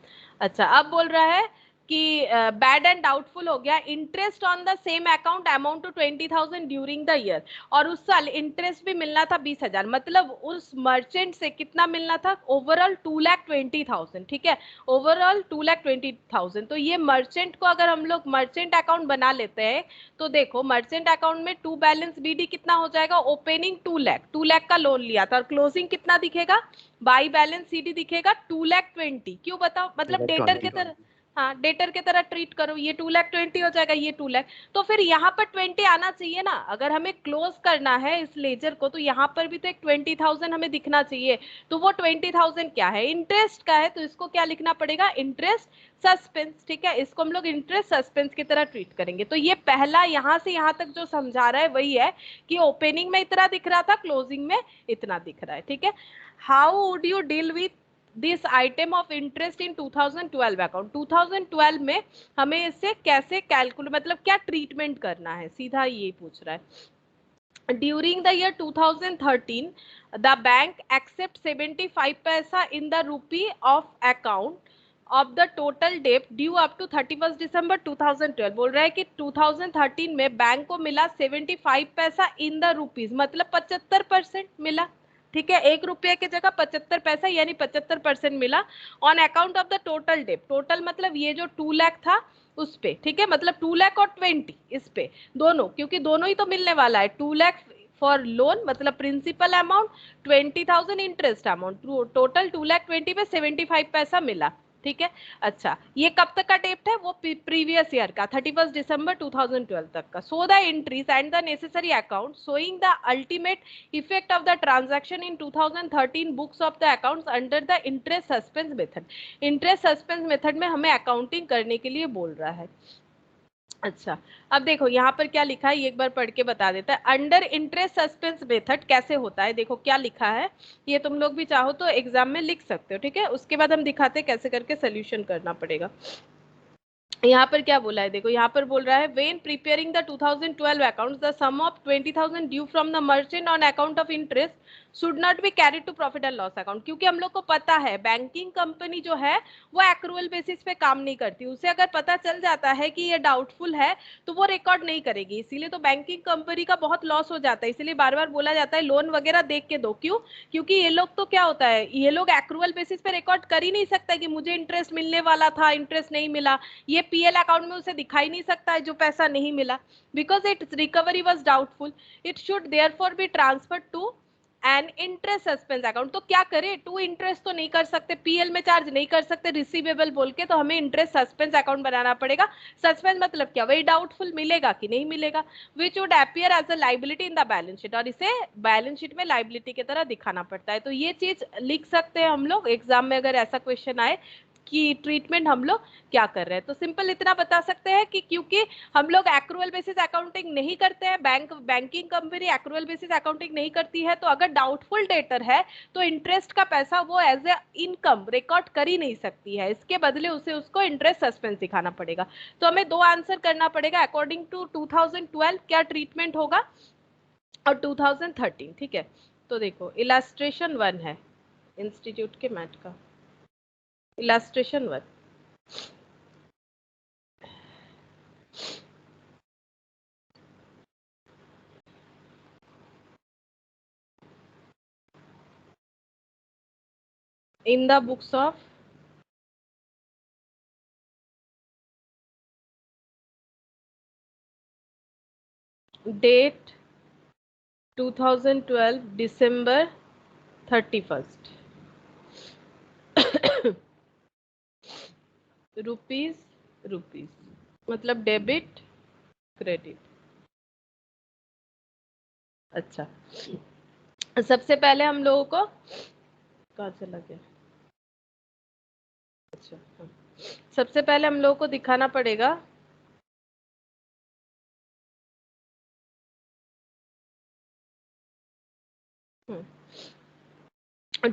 अच्छा, अब बोल रहा है कि बैड एंड डाउटफुल हो गया। Interest on the same account amount to 20,000 during the year, और उस साल इंटरेस्ट भी मिलना था 20,000, मतलब उस मर्चेंट से कितना मिलना था, ओवरऑल 2,20,000। ठीक है, ओवरऑल 2,20,000। तो ये मर्चेंट को अगर हम लोग मर्चेंट अकाउंट बना लेते हैं तो देखो मर्चेंट अकाउंट में टू बैलेंस बीडी कितना हो जाएगा, ओपनिंग 2 लाख का लोन लिया था और क्लोजिंग कितना दिखेगा, बाई बैलेंस सीडी दिखेगा 2,20,000। क्यों बताओ, मतलब डेटर के तरह, हाँ डेटर के तरह ट्रीट करो, ये 2,20,000 हो जाएगा, ये 2 लाख। तो फिर यहाँ पर 20 आना चाहिए ना, अगर हमें क्लोज करना है इस लेजर को तो यहाँ पर भी तो एक 20,000 हमें दिखना चाहिए। तो वो 20,000 क्या है, इंटरेस्ट का है, तो इसको क्या लिखना पड़ेगा, इंटरेस्ट सस्पेंस। ठीक है, इसको हम लोग इंटरेस्ट सस्पेंस की तरह ट्रीट करेंगे। तो ये पहला यहाँ से यहाँ तक जो समझा रहा है वही है कि ओपनिंग में इतना दिख रहा था, क्लोजिंग में इतना दिख रहा है। ठीक है, how would you deal with this item of interest in 2012 account. 2012 में हमें इससे कैसे कैलकुलेट, मतलब क्या ट्रीटमेंट करना है, सीधा ये पूछ रहा है। During the year 2013 the bank accept 75 paisa in the rupee of account of the total debt due up to 31 December 2012। बोल रहा है कि 2013 में बैंक को मिला 75 पैसा इन द रूपीज, मतलब 75% मिला। ठीक है, 1 रुपये की जगह 75 पैसा यानी 75% मिला on account of the total date. Total मतलब ये जो 2 लाख था उस पे, ठीक है, मतलब 2 लाख और 20 इस पे दोनों, क्योंकि दोनों ही तो मिलने वाला है। 2 लाख फॉर लोन मतलब principal amount, 20,000 interest amount, total 2,20,000 पे 75 पैसा मिला। ठीक है, अच्छा ये कब तक का डेट है, वो प्रीवियस ईयर का 31 दिसंबर 2012 तक का। So the entries and the necessary account showing the ultimate effect of the transaction in 2013 books of the accounts under the interest suspense method. Interest suspense method में हमें accounting करने के लिए बोल रहा है। अच्छा, अब देखो यहाँ पर क्या लिखा है, एक बार पढ़ के बता देता है। अंडर इंटरेस्ट सस्पेंस मेथड कैसे होता है, देखो क्या लिखा है, ये तुम लोग भी चाहो तो एग्जाम में लिख सकते हो। ठीक है, उसके बाद हम दिखाते हैं कैसे करके सोल्यूशन करना पड़ेगा। यहाँ पर क्या बोला है, देखो यहाँ पर बोल रहा है when preparing the 2012 accounts the sum of 20,000 due from the merchant on account of interest should not be carried to profit and loss account. क्योंकि हम लोग को पता है बैंकिंग कंपनी जो है वो एक्रूअल बेसिस पे काम नहीं करती, उसे अगर पता चल जाता है कि ये डाउटफुल है तो वो रिकॉर्ड नहीं करेगी, इसीलिए तो बैंकिंग कंपनी का बहुत लॉस हो जाता है। इसीलिए बार बार बोला जाता है लोन वगैरह देख के दो। क्यों? क्योंकि ये लोग तो क्या होता है, ये लोग एक्रूअल बेसिस पे रिकॉर्ड कर ही नहीं सकता कि मुझे इंटरेस्ट मिलने वाला था, इंटरेस्ट नहीं मिला। ये पीएल अकाउंट में उसे दिखाई नहीं सकता है जो पैसा नहीं मिला, because its recovery was doubtful. It should therefore be transfer to an interest suspense account. तो क्या करें, टू इंटरेस्ट तो नहीं कर सकते, पीएल में चार्ज नहीं कर सकते रिसीवेबल बोल के, तो हमें इंटरेस्ट सस्पेंस अकाउंट बनाना पड़ेगा। सस्पेंस मतलब क्या, वही डाउटफुल मिलेगा कि नहीं मिलेगा, which would appear as a liability in the balance sheet, और इसे बैलेंस शीट में लाइबिलिटी की तरह दिखाना पड़ता है। तो ये चीज लिख सकते हैं हम लोग एग्जाम में अगर ऐसा क्वेश्चन आए कि ट्रीटमेंट हम लोग क्या कर रहे हैं। तो सिंपल इतना बता सकते हैं कि क्योंकि हम लोग एक्रूअल बेसिस अकाउंटिंग नहीं करते हैं, banking company accrual basis accounting नहीं करती है, तो अगर डाउटफुल डेटर है तो इंटरेस्ट का पैसा वो एज ए इनकम रिकॉर्ड कर ही नहीं सकती है, इसके बदले उसे उसको इंटरेस्ट सस्पेंस दिखाना पड़ेगा। तो हमें दो आंसर करना पड़ेगा अकॉर्डिंग टू 2012 क्या ट्रीटमेंट होगा और 2013। ठीक है, तो देखो इलास्ट्रेशन 1 है इंस्टीट्यूट के मैथ का, illustration 1। in the books of date 2012 December 31st rupees मतलब डेबिट क्रेडिट। अच्छा, सबसे पहले हम लोगों को कहाँ चला गया? अच्छा हाँ। सबसे पहले हम लोगों को दिखाना पड़ेगा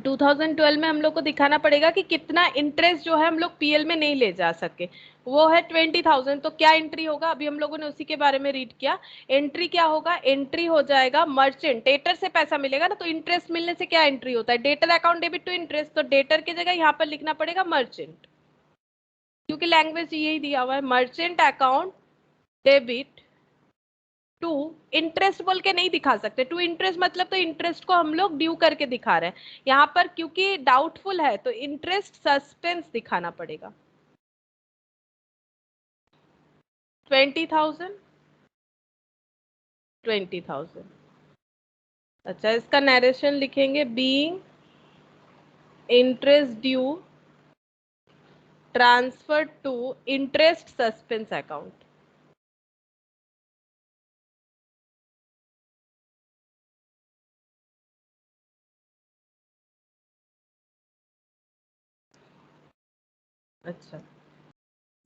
2012 में हम लोग को दिखाना पड़ेगा कि कितना इंटरेस्ट जो है हम लोग पीएल में नहीं ले जा सके, वो है 20,000। तो क्या एंट्री होगा, अभी हम लोगों ने उसी के बारे में रीड किया। एंट्री क्या होगा, एंट्री हो जाएगा मर्चेंट, डेटर से पैसा मिलेगा ना, तो इंटरेस्ट मिलने से क्या एंट्री होता है, debtor account debit to interest, तो डेटर की जगह यहाँ पर लिखना पड़ेगा मर्चेंट, क्योंकि लैंग्वेज यही दिया हुआ है, merchant account debit to interest बोल के नहीं दिखा सकते, टू इंटरेस्ट मतलब तो इंटरेस्ट को हम लोग ड्यू करके दिखा रहे हैं, यहाँ पर क्योंकि डाउटफुल है तो इंटरेस्ट सस्पेंस दिखाना पड़ेगा। 20,000 20,000। अच्छा, इसका नरेशन लिखेंगे, being interest due transfer to interest suspense account. अच्छा,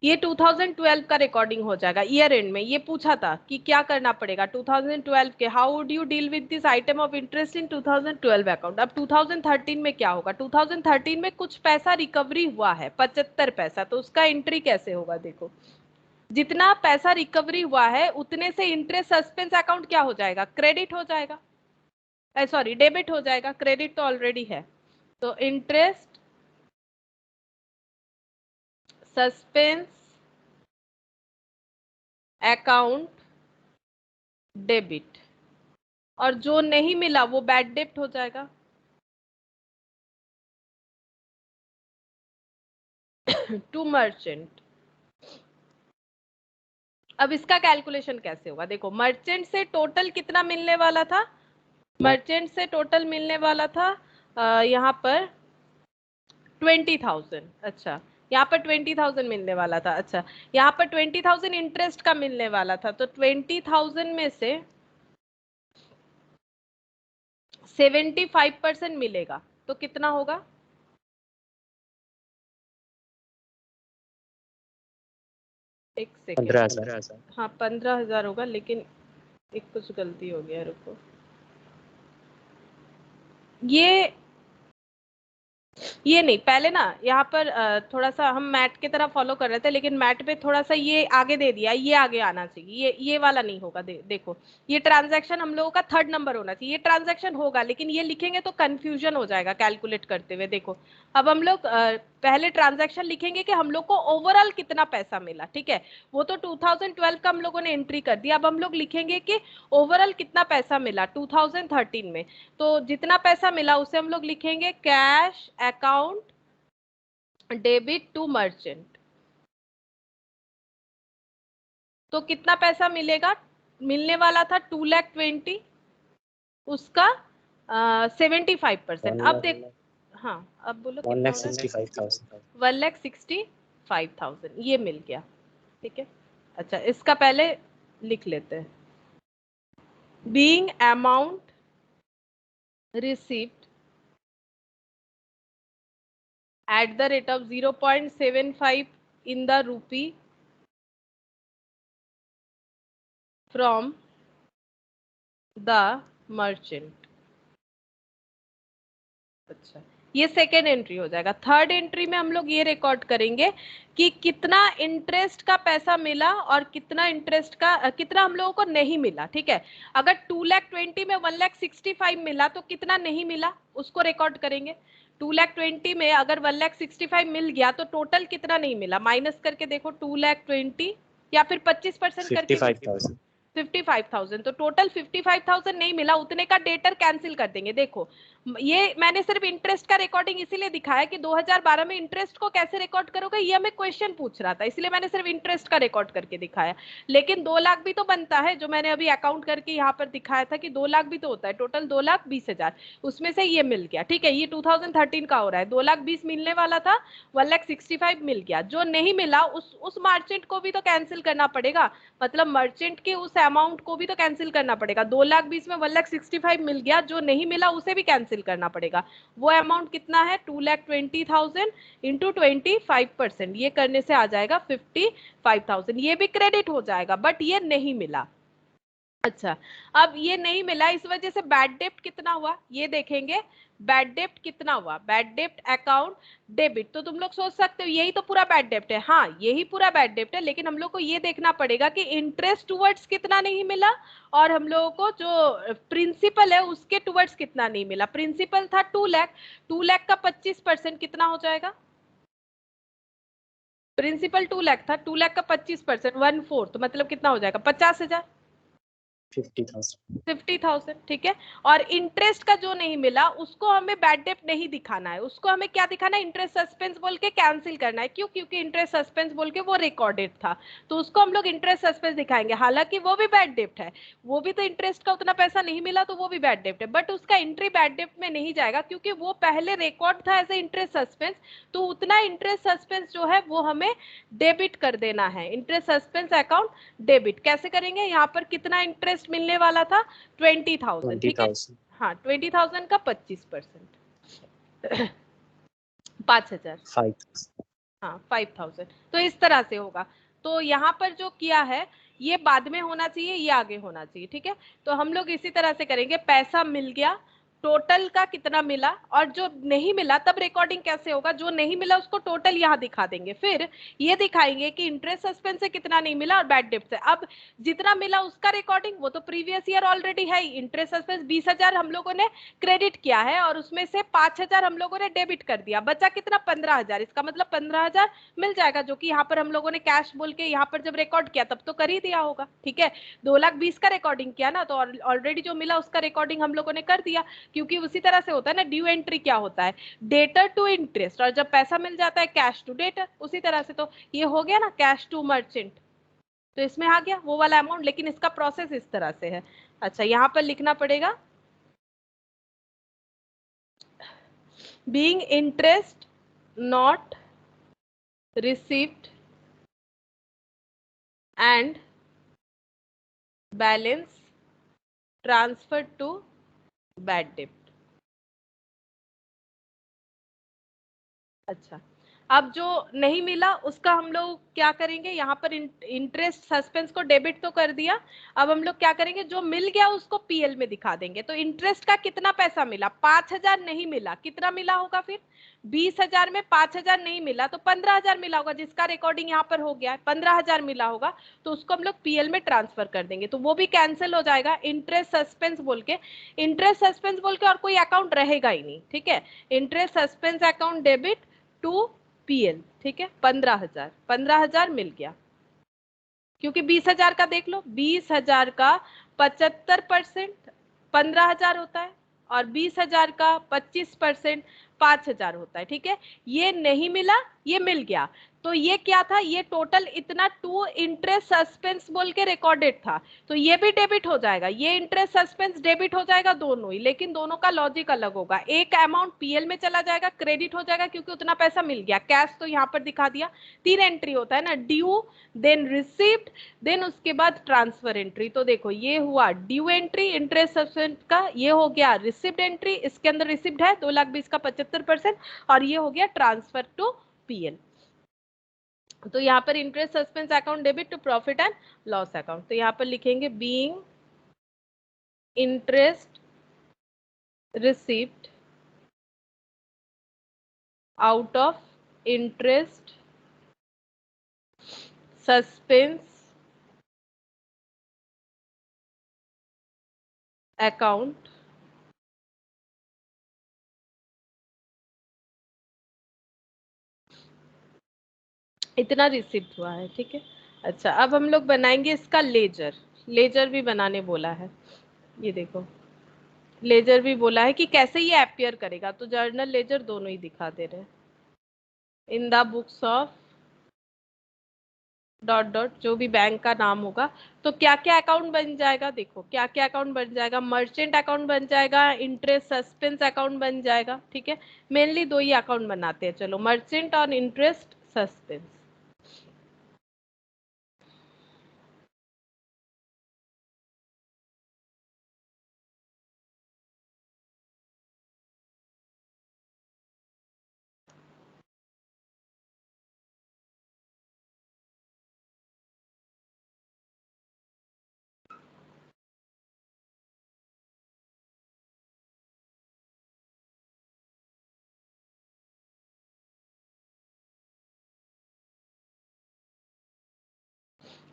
ये 2012 का रिकॉर्डिंग हो जाएगा। ईयर एंड में ये पूछा था कि क्या करना पड़ेगा 2012 के, how would you deal with this item of interest in 2012 account. अब 2013 में क्या होगा, 2013 में कुछ पैसा रिकवरी हुआ है 75 पैसा, तो उसका एंट्री कैसे होगा, देखो जितना पैसा रिकवरी हुआ है उतने से इंटरेस्ट सस्पेंस अकाउंट क्या हो जाएगा, क्रेडिट हो जाएगा, सॉरी डेबिट हो जाएगा, क्रेडिट तो ऑलरेडी है, तो इंटरेस्ट सस्पेंस अकाउंट डेबिट, और जो नहीं मिला वो बैड डेब्ट हो जाएगा। To merchant. अब इसका कैलकुलेशन कैसे होगा, देखो मर्चेंट से टोटल कितना मिलने वाला था, मर्चेंट से टोटल मिलने वाला था यहाँ पर 20,000। अच्छा, यहाँ पर 20,000 मिलने वाला था। अच्छा, यहाँ पर 20,000 इंटरेस्ट का मिलने वाला था, तो 20,000 में से 75% मिलेगा, तो कितना होगा, एक सेकेंड, 15,000। हाँ 15,000 होगा, लेकिन एक कुछ गलती हो गया, रुको, ये नहीं, पहले ना यहाँ पर थोड़ा सा हम मैट की तरह फॉलो कर रहे थे, लेकिन मैट पे थोड़ा सा ये आगे दे दिया, ये आगे आना चाहिए, ये वाला नहीं होगा। देखो ये ट्रांजैक्शन हम लोगों का 3rd नंबर होना चाहिए, ये ट्रांजैक्शन होगा लेकिन ये लिखेंगे तो कंफ्यूजन हो जाएगा कैलकुलेट करते हुए। देखो अब हम लोग पहले ट्रांजैक्शन लिखेंगे कि हम लोग को ओवरऑल कितना पैसा मिला, ठीक है, वो तो 2012 का हम लोगों ने एंट्री कर दिया। अब हम लोग लिखेंगे कि ओवरऑल कितना पैसा मिला 2013 में, तो जितना पैसा मिला उसे हम लोग लिखेंगे cash account debit to merchant. तो कितना पैसा मिलेगा, मिलने वाला था 2,20,000, उसका 75%। अब देख, हाँ अब बोलो कितना हो रहा है, 1,65,000। 1,65,000 ये मिल गया, ठीक है। अच्छा, इसका पहले लिख लेते हैं, being amount received at the rate of 0.75 in the rupee from the merchant। अच्छा, ये सेकेंड एंट्री हो जाएगा। थर्ड एंट्री में हम लोग ये रिकॉर्ड करेंगे कि कितना इंटरेस्ट का पैसा मिला और कितना इंटरेस्ट का कितना हम लोगों को नहीं मिला, ठीक है। अगर 2,20,000 में 1,65,000 मिला तो कितना नहीं मिला उसको रिकॉर्ड करेंगे। 2,20,000 में अगर 1,65,000 मिल गया तो टोटल कितना नहीं मिला, माइनस करके देखो 2,20,000 या फिर 25% करके 55,000। 55,000, तो टोटल 55,000 नहीं मिला, उतने का डेटर कैंसिल कर देंगे। देखो ये मैंने सिर्फ इंटरेस्ट का रिकॉर्डिंग इसीलिए दिखाया कि 2012 में इंटरेस्ट को कैसे रिकॉर्ड करोगे, ये हमें क्वेश्चन पूछ रहा था, इसलिए मैंने सिर्फ इंटरेस्ट का रिकॉर्ड करके दिखाया। लेकिन 2 लाख भी तो बनता है, जो मैंने अभी अकाउंट करके यहाँ पर दिखाया था कि 2 लाख भी तो होता है, टोटल 2,20,000, उसमें से ये मिल गया। ठीक है, ये 2013 का हो रहा है, 2,20,000 मिलने वाला था, 1,65,000 मिल गया। जो नहीं मिला उस मर्चेंट को भी तो कैंसिल करना पड़ेगा, मतलब मर्चेंट के उस अमाउंट को भी तो कैंसिल करना पड़ेगा। 2,20,000 में 1,65,000 मिल गया, जो नहीं मिला उसे भी कैंसिल करना पड़ेगा। वो अमाउंट कितना है, 2,20,000 इंटू 25%, ये करने से आ जाएगा 55,000। ये भी क्रेडिट हो जाएगा, बट ये नहीं मिला। अच्छा, अब ये नहीं मिला, इस वजह से बैड डेब्ट कितना हुआ ये देखेंगे। बैड डेब्ट कितना हुआ, बैड डेब्ट अकाउंट डेबिट, तो तुम लोग सोच सकते हो यही तो पूरा बैड डेब्ट है। हाँ यही पूरा बैड डेब्ट है, लेकिन हम लोग को ये देखना पड़ेगा कि इंटरेस्ट टुवर्ड्स कितना नहीं मिला, और हम लोगों को जो प्रिंसिपल है उसके टुवर्ड्स कितना नहीं मिला। प्रिंसिपल था 2 लाख, 2 लाख का 25% कितना हो जाएगा, प्रिंसिपल 2 लाख था, 2 लाख का 25% 1/4, तो मतलब कितना हो जाएगा, 50,000, 50,000। 50,000। ठीक है, और इंटरेस्ट का जो नहीं मिला उसको हमें बैड डेब्ट नहीं दिखाना है, उसको हमें क्या दिखाना है, इंटरेस्ट सस्पेंस बोल के कैंसिल करना है। क्यों, क्योंकि इंटरेस्ट सस्पेंस बोल के वो रिकॉर्डेड था, तो उसको हम लोग इंटरेस्ट सस्पेंस दिखाएंगे। हालांकि वो भी बैड डेब्ट है, वो भी तो इंटरेस्ट का उतना पैसा नहीं मिला, तो वो भी बैड डेब्ट है, बट उसका एंट्री बैड डेब्ट में नहीं जाएगा, क्योंकि वो पहले रिकॉर्ड था एज ए इंटरेस्ट सस्पेंस, तो उतना इंटरेस्ट सस्पेंस जो है वो हमें डेबिट कर देना है। इंटरेस्ट सस्पेंस अकाउंट डेबिट कैसे करेंगे, यहाँ पर कितना इंटरेस्ट मिलने वाला था, 20,000। ठीक है, 20,000। हाँ 20,000 का 25%, 5,000, 5,000। हाँ 5,000, तो इस तरह से होगा। तो यहाँ पर जो किया है ये बाद में होना चाहिए, ये आगे होना चाहिए। ठीक है, तो हम लोग इसी तरह से करेंगे, पैसा मिल गया, टोटल का कितना मिला, और जो नहीं मिला तब रिकॉर्डिंग कैसे होगा, जो नहीं मिला उसको टोटल यहाँ दिखा देंगे, फिर ये दिखाएंगे कि इंटरेस्ट सस्पेंस से कितना नहीं मिला और बैड डेब्ट से। अब जितना मिला उसका रिकॉर्डिंग वो तो प्रीवियस ईयर ऑलरेडी है, इंटरेस्ट सस्पेंस 20,000 हम लोगों ने क्रेडिट किया है, और उसमें से 5,000 हम लोगों ने डेबिट कर दिया, बचा कितना, 15,000। इसका मतलब 15,000 मिल जाएगा, जो कि यहाँ पर हम लोगों ने कैश बोल के यहाँ पर जब रिकॉर्ड किया तब तो कर ही दिया होगा। ठीक है, 2,20,000 का रिकॉर्डिंग किया ना, तो ऑलरेडी जो मिला उसका रिकॉर्डिंग हम लोगों ने कर दिया, क्योंकि उसी तरह से होता है ना, ड्यू एंट्री क्या होता है, डेटर टू इंटरेस्ट, और जब पैसा मिल जाता है कैश टू डेटर, उसी तरह से तो ये हो गया ना, कैश टू मर्चेंट, तो इसमें आ गया वो वाला अमाउंट, लेकिन इसका प्रोसेस इस तरह से है। अच्छा, यहाँ पर लिखना पड़ेगा, being interest not received and balance transferred to bad debt। अच्छा, अब जो नहीं मिला उसका हम लोग क्या करेंगे, यहाँ पर इंटरेस्ट सस्पेंस को डेबिट तो कर दिया, अब हम लोग क्या करेंगे, जो मिल गया उसको पीएल में दिखा देंगे। तो इंटरेस्ट का कितना पैसा मिला, 5,000 नहीं मिला, कितना मिला होगा फिर, 20,000 में 5,000 नहीं मिला तो 15,000 मिला होगा, जिसका रिकॉर्डिंग यहाँ पर हो गया, 15,000 मिला होगा, तो उसको हम लोग पीएल में ट्रांसफर कर देंगे, तो वो भी कैंसिल हो जाएगा। इंटरेस्ट सस्पेंस बोल के, इंटरेस्ट सस्पेंस बोल के और कोई अकाउंट रहेगा ही नहीं। ठीक है, interest suspense account debit to PL. ठीक है, 15,000, 15,000 मिल गया, क्योंकि 20,000 का देख लो, 20,000 का 75% 15,000 होता है, और 20,000 का 25% 5,000 होता है। ठीक है, ये नहीं मिला, ये मिल गया, तो ये क्या था, ये टोटल इतना टू इंटरेस्ट सस्पेंस बोल के रिकॉर्डेड था, तो ये भी डेबिट हो जाएगा, ये इंटरेस्ट सस्पेंस डेबिट हो जाएगा, दोनों ही, लेकिन दोनों का लॉजिक अलग होगा। एक अमाउंट पीएल में चला जाएगा, क्रेडिट हो जाएगा क्योंकि उतना पैसा मिल गया, कैश तो यहाँ पर दिखा दिया, 3 एंट्री होता है ना, ड्यू, देन रिसीव्ड, देन उसके बाद ट्रांसफर एंट्री। तो देखो ये हुआ ड्यू एंट्री इंटरेस्ट सस्पेंस का, ये हो गया रिसिप्ट एंट्री, इसके अंदर रिसिप्ट है 2,20,000 का 75%, और ये हो गया ट्रांसफर टू पीएल। तो यहाँ पर interest suspense account debit to profit and loss account, तो यहाँ पर लिखेंगे being interest receipt out of interest suspense account इतना रिसिप्ट हुआ है। ठीक है, अच्छा अब हम लोग बनाएंगे इसका लेजर। लेजर भी बनाने बोला है, ये देखो लेजर भी बोला है कि कैसे ये अपीयर करेगा, तो जर्नल लेजर दोनों ही दिखा दे रहे हैं। In the books of dot dot जो भी बैंक का नाम होगा, तो क्या क्या अकाउंट बन जाएगा, देखो क्या क्या अकाउंट बन जाएगा, मर्चेंट अकाउंट बन जाएगा, इंटरेस्ट सस्पेंस अकाउंट बन जाएगा, ठीक है। मेनली दो ही अकाउंट बनाते हैं, चलो मर्चेंट और इंटरेस्ट सस्पेंस।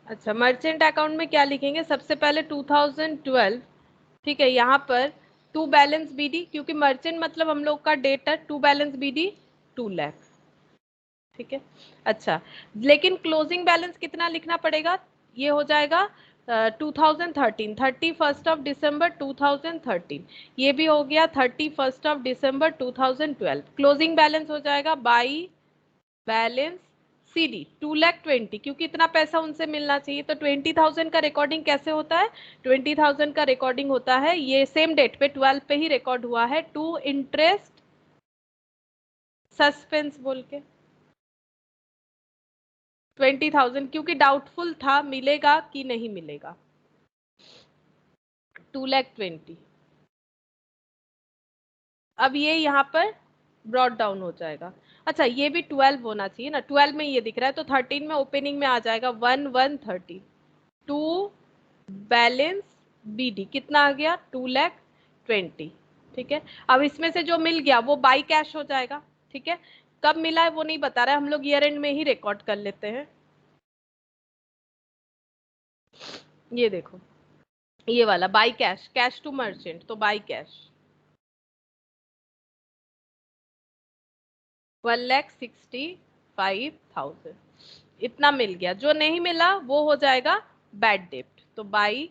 अच्छा, मर्चेंट अकाउंट में क्या लिखेंगे, सबसे पहले 2012, ठीक है। यहाँ पर टू बैलेंस बीडी, क्योंकि मर्चेंट मतलब हम लोग का डेट है, टू बैलेंस बीडी 2 लाख, ठीक है। अच्छा, लेकिन क्लोजिंग बैलेंस कितना लिखना पड़ेगा, ये हो जाएगा 2013, 31 दिसंबर 2013, ये भी हो गया 31 दिसंबर 2012। क्लोजिंग बैलेंस हो जाएगा बाई बैलेंस सीडी 2,20,000, क्योंकि इतना पैसा उनसे मिलना चाहिए, तो 20,000 का रिकॉर्डिंग कैसे होता है, 20,000 का रिकॉर्डिंग होता है, ये सेम डेट पे 12 पे ही रिकॉर्ड हुआ है, टू इंटरेस्ट सस्पेंस बोल के 20,000, क्योंकि डाउटफुल था मिलेगा कि नहीं मिलेगा, 2,20,000। अब ये यहाँ पर ब्रॉड डाउन हो जाएगा। अच्छा, ये भी 12 होना चाहिए ना, 12 में ये दिख रहा है, तो 13 में ओपनिंग में आ जाएगा 1,130, टू बैलेंस बीडी कितना आ गया 2,20,000, ठीक है। अब इसमें से जो मिल गया वो बाई कैश हो जाएगा, ठीक है। कब मिला है वो नहीं बता रहा है, हम लोग ईयर एंड में ही रिकॉर्ड कर लेते हैं। ये देखो ये वाला by cash, cash to merchant, तो बाई कैश 1,65,000 इतना मिल गया। जो नहीं मिला वो हो जाएगा बैड डेप्ट, तो बाई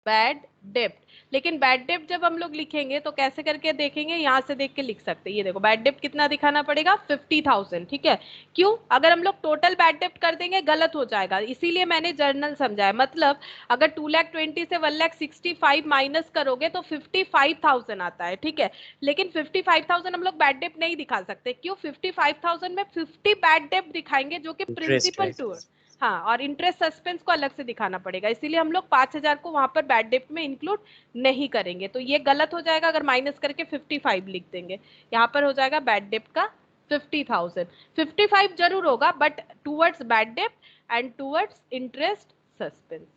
बैड डेप्ट। लेकिन बैड डेप्ट जब हम लोग लिखेंगे तो कैसे करके देखेंगे, यहाँ से देख के लिख सकते हैं। ये देखो बैड डेप्ट कितना दिखाना पड़ेगा 50,000, ठीक है। क्यों, अगर हम लोग टोटल बैड डेप्ट कर देंगे गलत हो जाएगा, इसीलिए मैंने जर्नल समझाया। मतलब अगर 2,20,000 से 1,65,000 माइनस करोगे तो 55,000 आता है, ठीक है। लेकिन 55,000 हम लोग बैड डेप्ट नहीं दिखा सकते, क्यों, 55,000 में 50 बैड डेप्ट दिखाएंगे जो कि इंटरेस्ट प्रिंसिपल है। टू, हाँ, और इंटरेस्ट सस्पेंस को अलग से दिखाना पड़ेगा, इसीलिए हम लोग 5,000 को वहां पर बैड डेप्ट में इंक्लूड नहीं करेंगे, तो ये गलत हो जाएगा अगर माइनस करके 55 लिख देंगे। यहाँ पर हो जाएगा बैड डेप्ट का 50,000, 55 जरूर होगा बट टूवर्ड्स बैड डेप्ट एंड टूवर्ड्स इंटरेस्ट सस्पेंस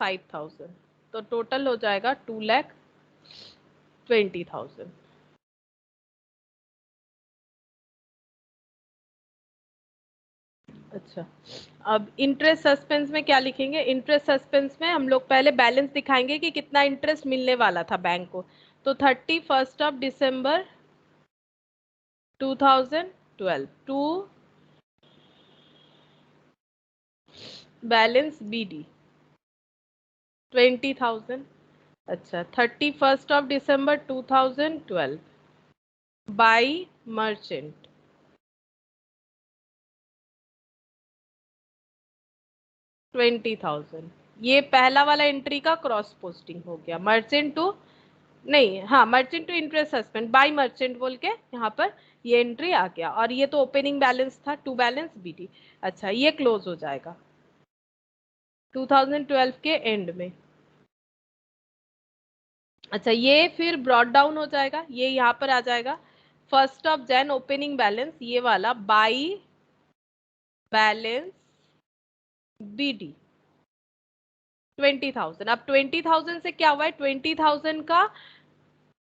5,000, तो टोटल हो जाएगा 2,20,000। अच्छा, अब इंटरेस्ट सस्पेंस में क्या लिखेंगे, इंटरेस्ट सस्पेंस में हम लोग पहले बैलेंस दिखाएंगे कि कितना इंटरेस्ट मिलने वाला था बैंक को, तो 31 दिसंबर 2012 टू बैलेंस बीडी 20,000। अच्छा, 31 दिसंबर 2012 बाई मर्चेंट 20,000, ये पहला वाला एंट्री का क्रॉस पोस्टिंग हो गया, मर्चेंट टू, नहीं, हाँ, merchant to interest suspense by merchant बोल के यहाँ पर ये एंट्री आ गया, और ये तो ओपनिंग बैलेंस था, टू बैलेंस बीडी। अच्छा, ये क्लोज हो जाएगा 2012 के एंड में। अच्छा, ये फिर ब्रॉड डाउन हो जाएगा, ये यहाँ पर आ जाएगा 1 जैन ओपनिंग बैलेंस, ये वाला बाई बैलेंस बीडी 20,000। अब 20,000 से क्या हुआ है, 20,000 का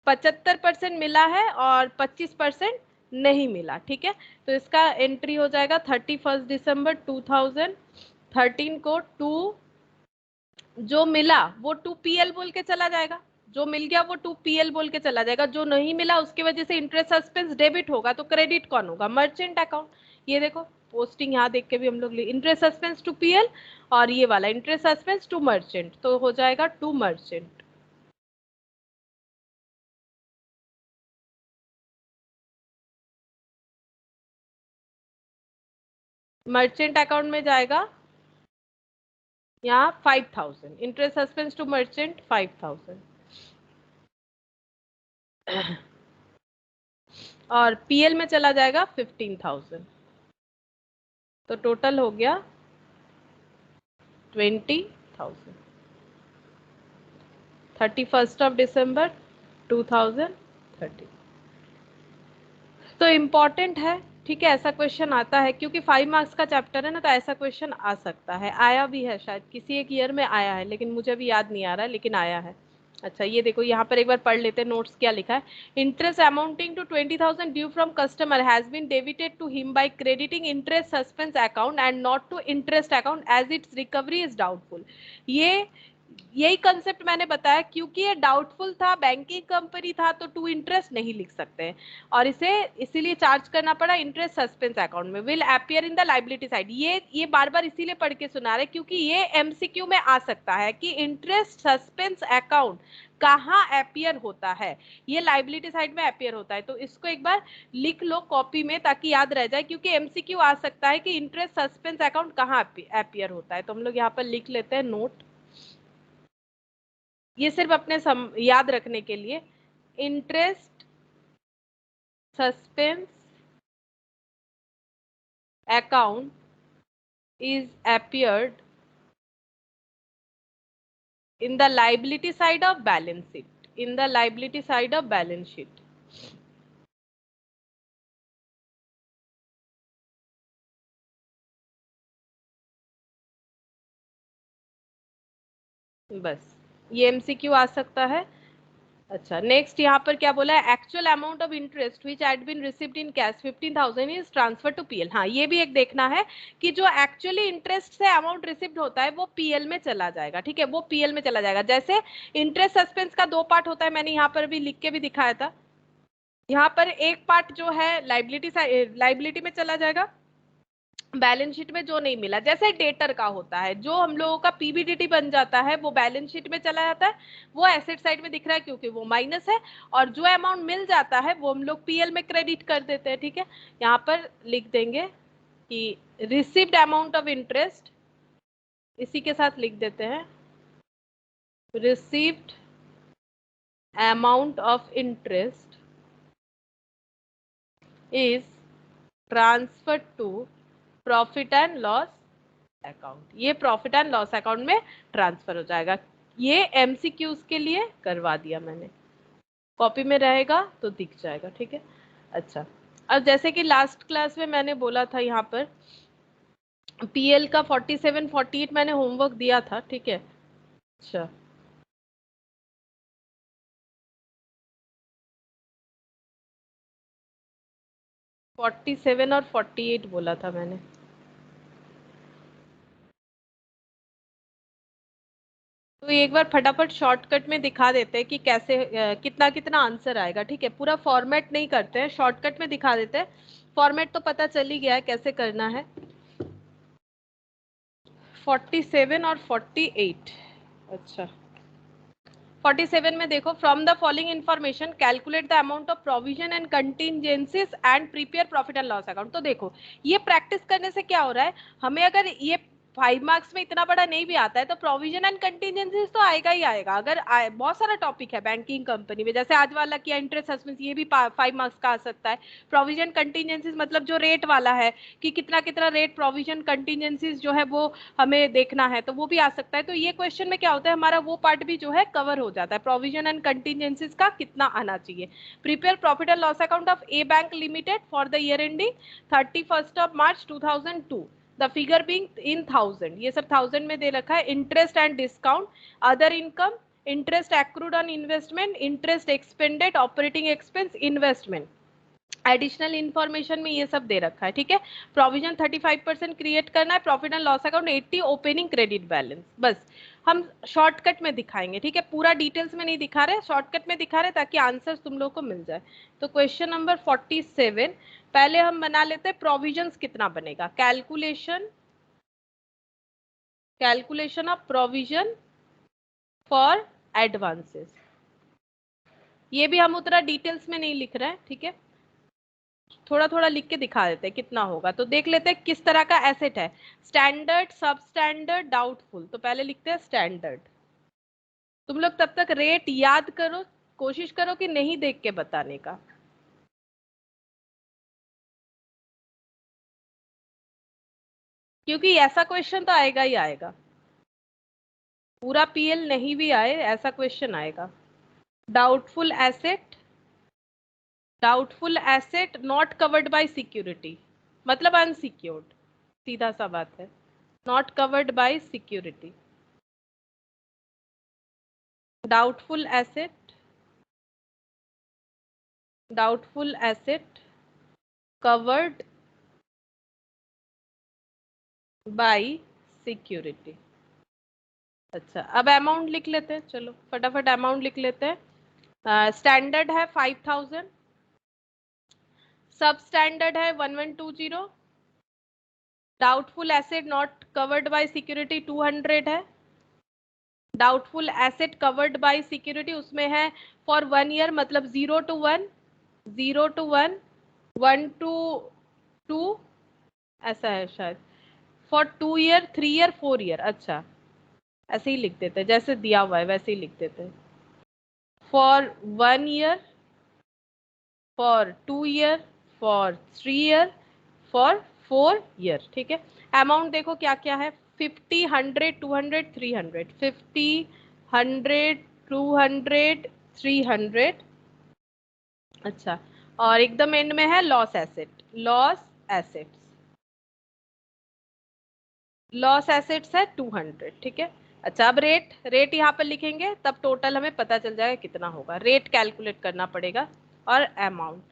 75% मिला है और 25% नहीं मिला, ठीक है। तो इसका एंट्री हो जाएगा 31 दिसंबर 2013 को टू, जो मिला वो 2PL बोल के चला जाएगा, जो मिल गया वो 2PL बोल के चला जाएगा, जो नहीं मिला उसकी वजह से इंटरेस्ट सस्पेंस डेबिट होगा, तो क्रेडिट कौन होगा, मर्चेंट अकाउंट। ये देखो पोस्टिंग यहाँ देख के भी हम लोग इंटरेस्ट सस्पेंस टू पीएल और ये वाला इंटरेस्ट सस्पेंस टू मर्चेंट, तो हो जाएगा टू मर्चेंट। मर्चेंट अकाउंट में जाएगा यहाँ 5000, इंटरेस्ट सस्पेंस टू मर्चेंट 5000 और पीएल में चला जाएगा 15000, तो टोटल हो गया 20,000। 31 December 2030। तो इम्पॉर्टेंट है, ठीक है, ऐसा क्वेश्चन आता है क्योंकि 5 मार्क्स का चैप्टर है ना, तो ऐसा क्वेश्चन आ सकता है, आया भी है शायद किसी एक ईयर में आया है, लेकिन मुझे भी याद नहीं आ रहा है, लेकिन आया है। अच्छा ये देखो यहाँ पर एक बार पढ़ लेते हैं नोट्स क्या लिखा है। Interest amounting to 20,000 due from customer has been debited to him by crediting interest suspense account and not to interest account as its recovery is doubtful. ये यही कंसेप्ट मैंने बताया, क्योंकि ये डाउटफुल था, बैंकिंग कंपनी था, तो टू इंटरेस्ट नहीं लिख सकते हैं और इसे इसीलिए चार्ज करना पड़ा इंटरेस्ट सस्पेंस अकाउंट में, will appear in the liability side. ये बार बार इसीलिए पढ़ के सुना रहे क्योंकि ये एमसीक्यू में आ सकता है कि इंटरेस्ट सस्पेंस अकाउंट कहाँ अपीयर होता है, ये लायबिलिटी साइड में अपीयर होता है, तो इसको एक बार लिख लो कॉपी में ताकि याद रह जाए, क्योंकि एमसीक्यू आ सकता है कि इंटरेस्ट सस्पेंस अकाउंट कहाँ अपीयर होता है। तो हम लोग यहाँ पर लिख लेते हैं नोट, ये सिर्फ अपने याद रखने के लिए, interest suspense account is appeared in the liability side of balance sheet, in the liability side of balance sheet। बस ये एमसीक्यू आ सकता है। अच्छा नेक्स्ट यहाँ पर क्या बोला है, actual amount of interest which had been received in cash 15,000 is transfer to PL. हाँ ये भी एक देखना है कि जो एक्चुअली इंटरेस्ट से अमाउंट रिसीव्ड होता है वो पीएल में चला जाएगा, ठीक है, वो पीएल में चला जाएगा। जैसे इंटरेस्ट सस्पेंस का दो पार्ट होता है, मैंने यहाँ पर भी लिख के भी दिखाया था। यहाँ पर एक पार्ट जो है लाइबिलिटी में चला जाएगा, बैलेंस शीट में जो नहीं मिला, जैसे डेटर का होता है, जो हम लोगों का पीबीडीटी बन जाता है वो बैलेंस शीट में चला जाता है, वो एसेट साइड में दिख रहा है क्योंकि वो माइनस है, और जो अमाउंट मिल जाता है वो हम लोग पीएल में क्रेडिट कर देते हैं, ठीक है। यहाँ पर लिख देंगे कि रिसीव्ड अमाउंट ऑफ इंटरेस्ट, इसी के साथ लिख देते हैं received amount of interest is transfer to profit and loss account, ये प्रॉफिट एंड लॉस अकाउंट में ट्रांसफर हो जाएगा। ये एमसीक्यूज के लिए करवा दिया मैंने, कॉपी में रहेगा तो दिख जाएगा, ठीक है। अच्छा अब जैसे कि लास्ट क्लास में मैंने बोला था, यहाँ पर पीएल का 47 48 मैंने होमवर्क दिया था, ठीक है। अच्छा 47 और 48 बोला था मैंने, तो एक बार फटाफट शॉर्टकट में दिखा देते हैं कि कैसे कितना कितना आंसर आएगा, ठीक है। पूरा फॉर्मेट नहीं करते हैं, शॉर्टकट में दिखा देते हैं, फॉर्मेट तो पता चल ही गया है कैसे करना है। 47 और 48, अच्छा 47 में देखो, from the following information calculate the amount of provision and contingencies and prepare profit and loss account. तो देखो ये प्रैक्टिस करने से क्या हो रहा है, हमें अगर ये 5 मार्क्स में इतना बड़ा नहीं भी आता है तो प्रोविजन एंड कंटिजेंसीज तो आएगा ही आएगा। अगर बहुत सारा टॉपिक है बैंकिंग कंपनी में, जैसे आज वाला किया इंटरेस्ट सस्पेंस, ये भी 5 मार्क्स का आ सकता है। प्रोविजन कंटिजेंसीज मतलब जो रेट वाला है कि कितना कितना रेट प्रोविजन कंटिजेंसीज जो है वो हमें देखना है, तो वो भी आ सकता है। तो ये क्वेश्चन में क्या होता है, हमारा वो पार्ट भी जो है कवर हो जाता है, प्रोविजन एंड कंटिजेंसीज का कितना आना चाहिए। Prepare profit and loss account of A bank limited for the year ending 31 March 2002, the figure being in 1000, ये सब 1000 में दे रखा है। Interest and discount, other income, interest accrued on investment, interest expanded, operating expense, investment, additional information में ये सब दे रखा है, ठीक है। प्रोविजन 35% क्रिएट करना है, profit and loss account 80, opening credit balance. बस हम शॉर्टकट में दिखाएंगे, ठीक है, पूरा डिटेल्स में नहीं दिखा रहे, शॉर्टकट में दिखा रहे ताकि आंसर तुम लोग को मिल जाए। तो क्वेश्चन नंबर 47, पहले हम बना लेते हैं प्रोविजंस कितना बनेगा। Calculation of provision for advances. ये भी हम उतना डिटेल्स में नहीं लिख रहे हैं, ठीक है, थोड़ा थोड़ा लिख के दिखा देते हैं कितना होगा। तो देख लेते हैं किस तरह का एसेट है। स्टैंडर्ड, सब स्टैंडर्ड, डाउटफुल। तो पहले लिखते हैं स्टैंडर्ड। तुम लोग तब तक रेट याद करो, कोशिश करो कि नहीं देख के बताने का। क्योंकि ऐसा क्वेश्चन तो आएगा ही आएगा, पूरा पीएल नहीं भी आए ऐसा क्वेश्चन आएगा। Doubtful asset, doubtful asset not covered by security, मतलब अनसिक्योर्ड, सीधा सा बात है, not covered by security. Doubtful asset, doubtful asset covered by security. अच्छा, अब अमाउंट लिख लेते हैं, चलो फटाफट अमाउंट लिख लेते हैं। स्टैंडर्ड है 5000, सब स्टैंडर्ड है 1120, doubtful asset not covered by security 200 है, doubtful asset covered by security उसमें है फॉर 1 ईयर, मतलब 0 to 1, 0 to 1, 1 to 2, ऐसा है शायद, फॉर 2 ईयर, 3 ईयर, 4 ईयर। अच्छा, ऐसे ही लिख देते हैं, जैसे दिया हुआ है वैसे ही लिख देते हैं। For 1 year, for 2 year, for 3 year, for 4 year, ठीक है। अमाउंट देखो क्या क्या है, 50, 100, 200, 300, 50, 100, 200, 300। अच्छा, और एकदम एंड में है loss asset, loss assets, loss assets है 200, ठीक है। अच्छा, अब रेट, रेट यहाँ पर लिखेंगे तब टोटल हमें पता चल जाएगा कितना होगा। रेट कैलकुलेट करना पड़ेगा और अमाउंट।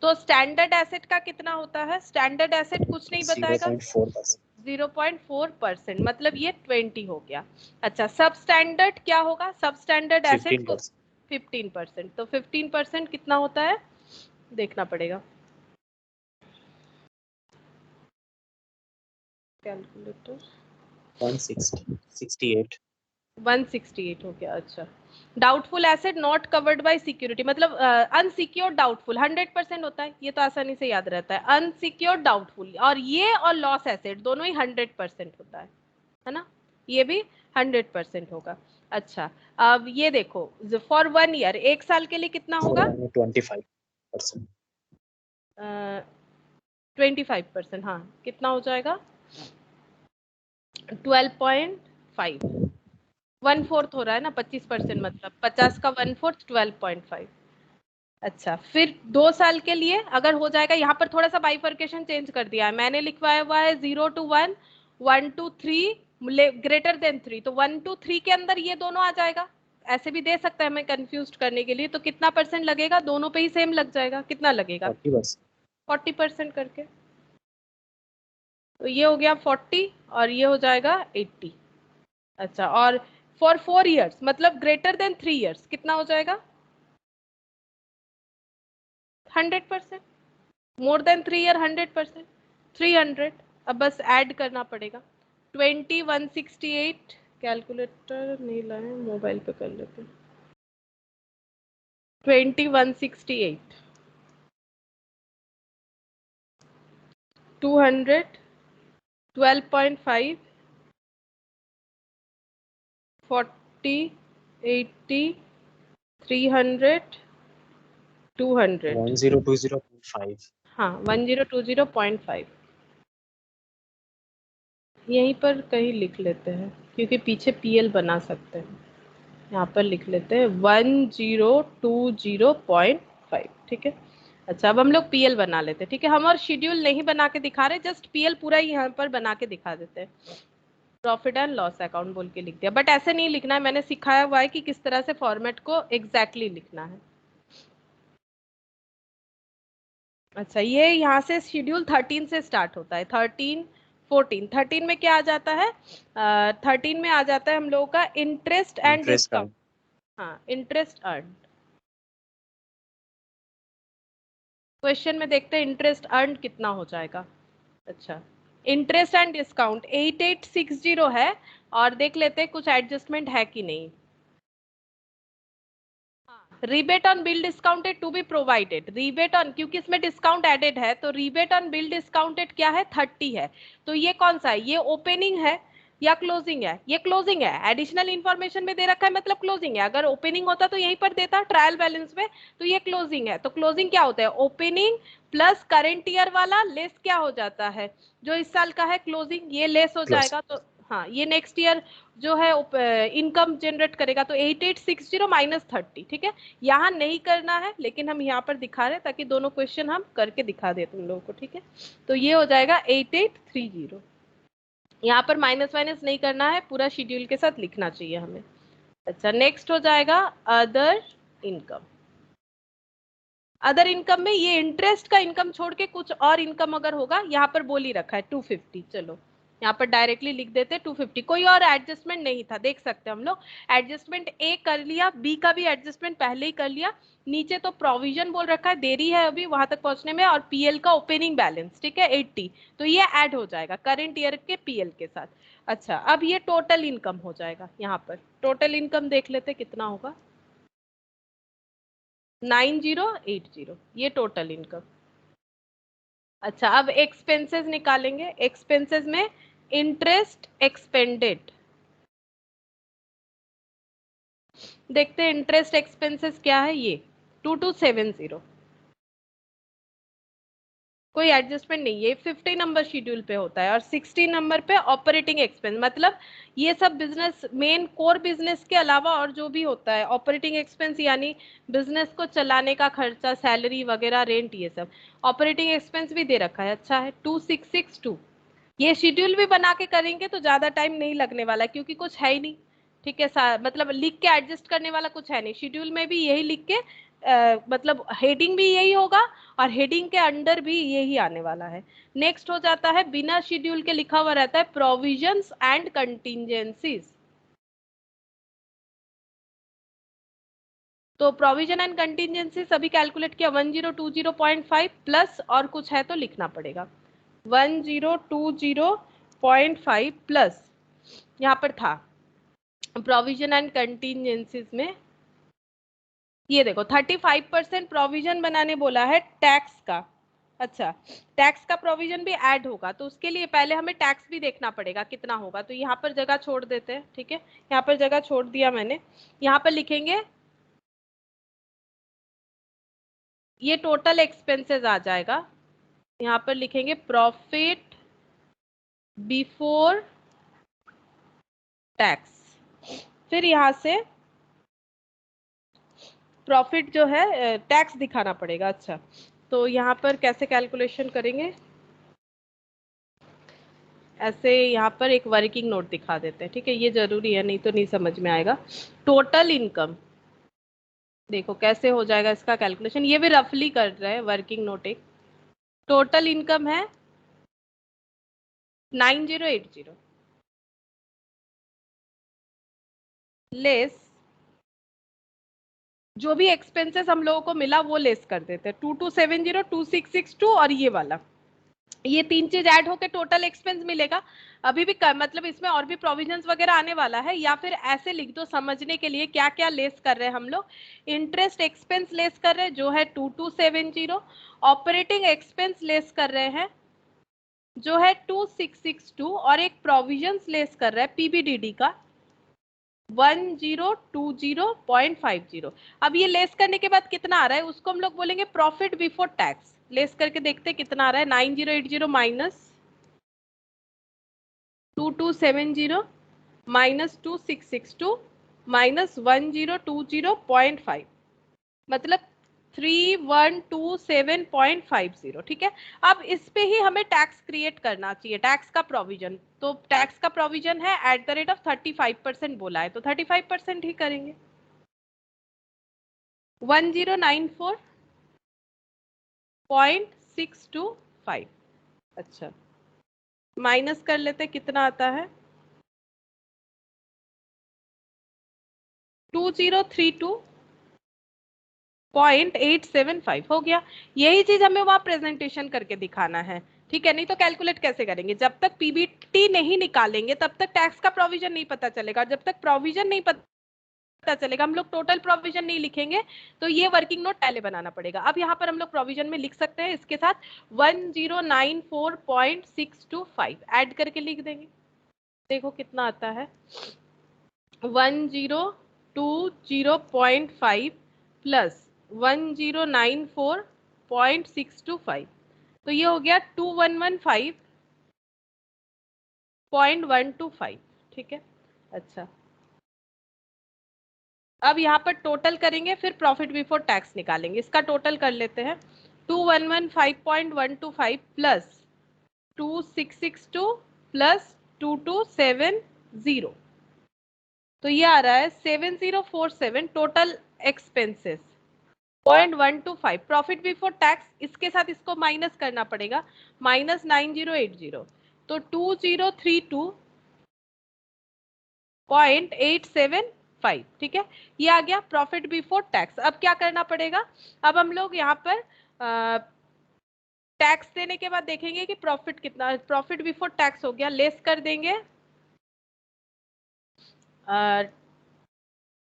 तो स्टैंडर्ड एसेट का कितना होता है, स्टैंडर्ड एसेट कुछ नहीं बताएगा, 0.4%. 0.4%, मतलब ये 20 हो गया। अच्छा, सब स्टैंडर्ड क्या होगा, सब स्टैंडर्ड एसेट 15%. 15%, तो 15% कितना होता है देखना पड़ेगा। कैलकुलेटर 168. 168 हो गया। अच्छा, doubtful asset not covered by security, मतलब अनसिक्योर्ड डाउटफुल 100% होता है, ये तो आसानी से याद रहता है, अनसिक्योर्ड डाउटफुल। और ये और लॉस एसेट दोनों ही 100% होता है ना, ये भी 100% होगा। अच्छा, अब ये देखो, फॉर 1 ईयर, 1 साल के लिए कितना For होगा, 25%. 25%, हाँ, कितना हो जाएगा 12.5, 1/4 हो रहा है ना, 25%, मतलब 50 का 1/4, 12.5। अच्छा, फिर 2 साल के लिए अगर हो जाएगा, यहाँ पर थोड़ा सा बाइफर्केशन चेंज कर दिया है मैंने, लिखवाया हुआ है 0 to 1, 1 to 3, ग्रेटर देन 3, तो 1 to 3 के अंदर ये दोनों आ जाएगा। ऐसे भी दे सकता है हमें कंफ्यूज करने के लिए। तो कितना परसेंट लगेगा, दोनों पे ही सेम लग जाएगा, कितना लगेगा 40%. 40% करके। तो ये हो गया 40 और ये हो जाएगा 80। अच्छा, और फॉर 4 ईयर्स, मतलब ग्रेटर देन 3 ईयर्स, कितना हो जाएगा 100%, मोर देन 3 ईयर 100%, 300। अब बस ऐड करना पड़ेगा। 20, 168, कैलकुलेटर नहीं लाए, मोबाइल पे कर लेते। 20, 168, 200, 12.5, 40, 80, 300, 200। 1020.5. हाँ, 1020.5, यहीं पर कहीं लिख लेते हैं क्योंकि पीछे पीएल बना सकते हैं। यहाँ पर लिख लेते हैं 1020.5, ठीक है। अच्छा, अब हम लोग पीएल बना लेते हैं, ठीक है। हम और शेड्यूल नहीं बना के दिखा रहे, जस्ट पीएल पूरा ही यहाँ पर बना के दिखा देते हैं। प्रॉफिट एंड लॉस अकाउंट बोल के लिख दिया, बट ऐसे नहीं लिखना है, मैंने सिखाया हुआ है कि किस तरह से फॉर्मेट को एग्जैक्टली लिखना है। अच्छा, ये यहाँ से शेड्यूल 13 से स्टार्ट होता है, 13 14। 13 में क्या आ जाता है? 13 में आ जाता है हम लोगों का इंटरेस्ट एंड इंटरेस्ट डिस्काउंट। हाँ, इंटरेस्ट अर्न। क्वेश्चन में देखते हैं इंटरेस्ट अर्न कितना हो जाएगा। अच्छा, इंटरेस्ट एंड डिस्काउंट 8860 है, और देख लेते हैं कुछ एडजस्टमेंट है कि नहीं। Rebate on bill discounted to be provided, rebate on, क्योंकि इसमें डिस्काउंट एडेड है तो रिबेट ऑन बिल डिस्काउंटेड क्या है? 30 है। तो ये कौन सा है? ये ओपनिंग है या क्लोजिंग है? ये क्लोजिंग है, एडिशनल इंफॉर्मेशन में दे रखा है मतलब क्लोजिंग है। अगर ओपनिंग होता तो यहीं पर देता ट्रायल बैलेंस में, तो ये क्लोजिंग है। तो क्लोजिंग क्या होता है? ओपनिंग प्लस करंट ईयर वाला लेस क्या हो जाता है? जो इस साल का है क्लोजिंग, ये लेस हो क्लोज। जाएगा। तो हाँ, ये नेक्स्ट ईयर जो है इनकम जनरेट करेगा, तो 8860 माइनस 30। ठीक है, यहाँ नहीं करना है लेकिन हम यहाँ पर दिखा रहे हैं ताकि दोनों क्वेश्चन हम करके दिखा दे तुम लोगों को। ठीक है, तो ये हो जाएगा 8830। यहाँ पर माइनस माइनस नहीं करना है, पूरा शेड्यूल के साथ लिखना चाहिए हमें। अच्छा, नेक्स्ट हो जाएगा अदर इनकम। अदर इनकम में ये इंटरेस्ट का इनकम छोड़ के कुछ और इनकम अगर होगा, यहाँ पर बोल ही रखा है 250। चलो यहाँ पर डायरेक्टली लिख देते हैं 250। कोई और एडजस्टमेंट नहीं था, देख सकते हैं हम लोग। एडजस्टमेंट ए कर लिया, बी का भी एडजस्टमेंट पहले ही कर लिया। नीचे तो प्रोविजन बोल रखा है, देरी है अभी वहां तक पहुंचने में, और पीएल का ओपनिंग बैलेंस ठीक है 80, तो ये ऐड हो जाएगा करंट ईयर के पीएल के साथ। अच्छा, अब ये टोटल इनकम हो जाएगा। यहाँ पर टोटल इनकम देख लेते कितना होगा, 9080, ये टोटल इनकम। अच्छा, अब एक्सपेंसेस निकालेंगे। एक्सपेंसेस में इंटरेस्ट एक्सपेंडेड, देखते हैं इंटरेस्ट एक्सपेंसेस क्या है। ये 2270, कोई एडजस्टमेंट नहीं, ये 50 नंबर शेड्यूल पे होता है, और 60 नंबर पे ऑपरेटिंग एक्सपेंस, मतलब ये सब बिजनेस मेन कोर बिजनेस के अलावा और जो भी होता है ऑपरेटिंग एक्सपेंस, यानी बिजनेस को चलाने का खर्चा, सैलरी वगैरह, रेंट, ये सब ऑपरेटिंग एक्सपेंस भी दे रखा है। अच्छा है, 2662। ये शेड्यूल भी बना के करेंगे तो ज्यादा टाइम नहीं लगने वाला, क्योंकि कुछ है ही नहीं। ठीक है, मतलब लिख के एडजस्ट करने वाला कुछ है नहीं। शेड्यूल में भी यही लिख के मतलब हेडिंग भी यही होगा, और हेडिंग के अंडर भी यही आने वाला है। नेक्स्ट हो जाता है, बिना शेड्यूल के लिखा हुआ रहता है प्रोविजंस एंड कंटिजेंसीज। तो प्रोविजन एंड कंटिजेंसी सभी कैलकुलेट किया, 1020.5 प्लस और कुछ है तो लिखना पड़ेगा 1020.5 प्लस। यहाँ पर था प्रोविजन एंड कंटिजेंसीज में, ये देखो 35% प्रोविजन बनाने बोला है टैक्स का। अच्छा, टैक्स का प्रोविजन भी ऐड होगा, तो उसके लिए पहले हमें टैक्स भी देखना पड़ेगा कितना होगा। तो यहाँ पर जगह छोड़ देते हैं। ठीक है, यहाँ पर जगह छोड़ दिया मैंने। यहाँ पर लिखेंगे, ये टोटल एक्सपेंसेस आ जाएगा। यहाँ पर लिखेंगे प्रॉफिट बिफोर टैक्स, फिर यहाँ से प्रॉफिट जो है टैक्स दिखाना पड़ेगा। अच्छा, तो यहाँ पर कैसे कैलकुलेशन करेंगे, ऐसे यहाँ पर एक वर्किंग नोट दिखा देते हैं। ठीक है, ये जरूरी है, नहीं तो नहीं समझ में आएगा। टोटल इनकम देखो कैसे हो जाएगा इसका कैलकुलेशन, ये भी रफली कर रहे हैं वर्किंग नोट। एक टोटल इनकम है 9080 लेस जो भी एक्सपेंसेस हम लोगों को मिला वो लेस कर देते हैं, 2270, 2662 और ये वाला, ये तीन चीज ऐड होकर टोटल एक्सपेंस मिलेगा। अभी भी मतलब इसमें और भी प्रोविजंस वगैरह आने वाला है, या फिर ऐसे लिख दो समझने के लिए क्या क्या लेस कर रहे हैं हम लोग। इंटरेस्ट एक्सपेंस लेस कर रहे हैं जो है 2270, ऑपरेटिंग एक्सपेंस लेस कर रहे हैं जो है 2662, और एक प्रोविजंस लेस कर रहा है पीबीडीडी का 1020.50। अब ये लेस करने के बाद कितना आ रहा है उसको हम लोग बोलेंगे प्रॉफिट बिफोर टैक्स। लेस करके देखते हैं कितना आ रहा है, 9080 माइनस 2270 माइनस 2662 माइनस 1020.5, मतलब 3127.50। ठीक है, अब इस पे ही हमें टैक्स क्रिएट करना चाहिए, टैक्स का प्रोविजन। तो टैक्स का प्रोविजन है @ 35% बोला है, तो 35% ही करेंगे। 1094.60 0.625। अच्छा, माइनस कर लेते, कितना आता है 2032.875 हो गया। यही चीज हमें वहां प्रेजेंटेशन करके दिखाना है, ठीक है, नहीं तो कैलकुलेट कैसे करेंगे? जब तक पीबीटी नहीं निकालेंगे तब तक टैक्स का प्रोविजन नहीं पता चलेगा, जब तक प्रोविजन नहीं पता चलेगा, हम लोग टोटल प्रोविजन नहीं लिखेंगे, तो ये वर्किंग नोट पहले बनाना पड़ेगा। अब यहाँ पर हम लोग प्रोविजन में लिख सकते हैं इसके साथ 1094.625 ऐड करके लिख देंगे, देखो कितना आता है 1020.5 प्लस 1094.625, तो ये हो गया 2115.125, ठीक है। अच्छा, अब यहाँ पर टोटल करेंगे, फिर प्रॉफिट बिफोर टैक्स निकालेंगे। इसका टोटल कर लेते हैं 2115.125 प्लस 2662 प्लस 2270, तो ये आ रहा है 7047 total expenses 0.125 profit before tax. इसके साथ इसको माइनस करना पड़ेगा, माइनस 9080, तो 2032.875, ठीक है, ये आ गया प्रॉफिट बिफोर टैक्स। अब क्या करना पड़ेगा, अब हम लोग यहाँ पर टैक्स देने के बाद देखेंगे कि प्रॉफिट कितना, प्रॉफिट बिफोर टैक्स हो गया, लेस कर देंगे।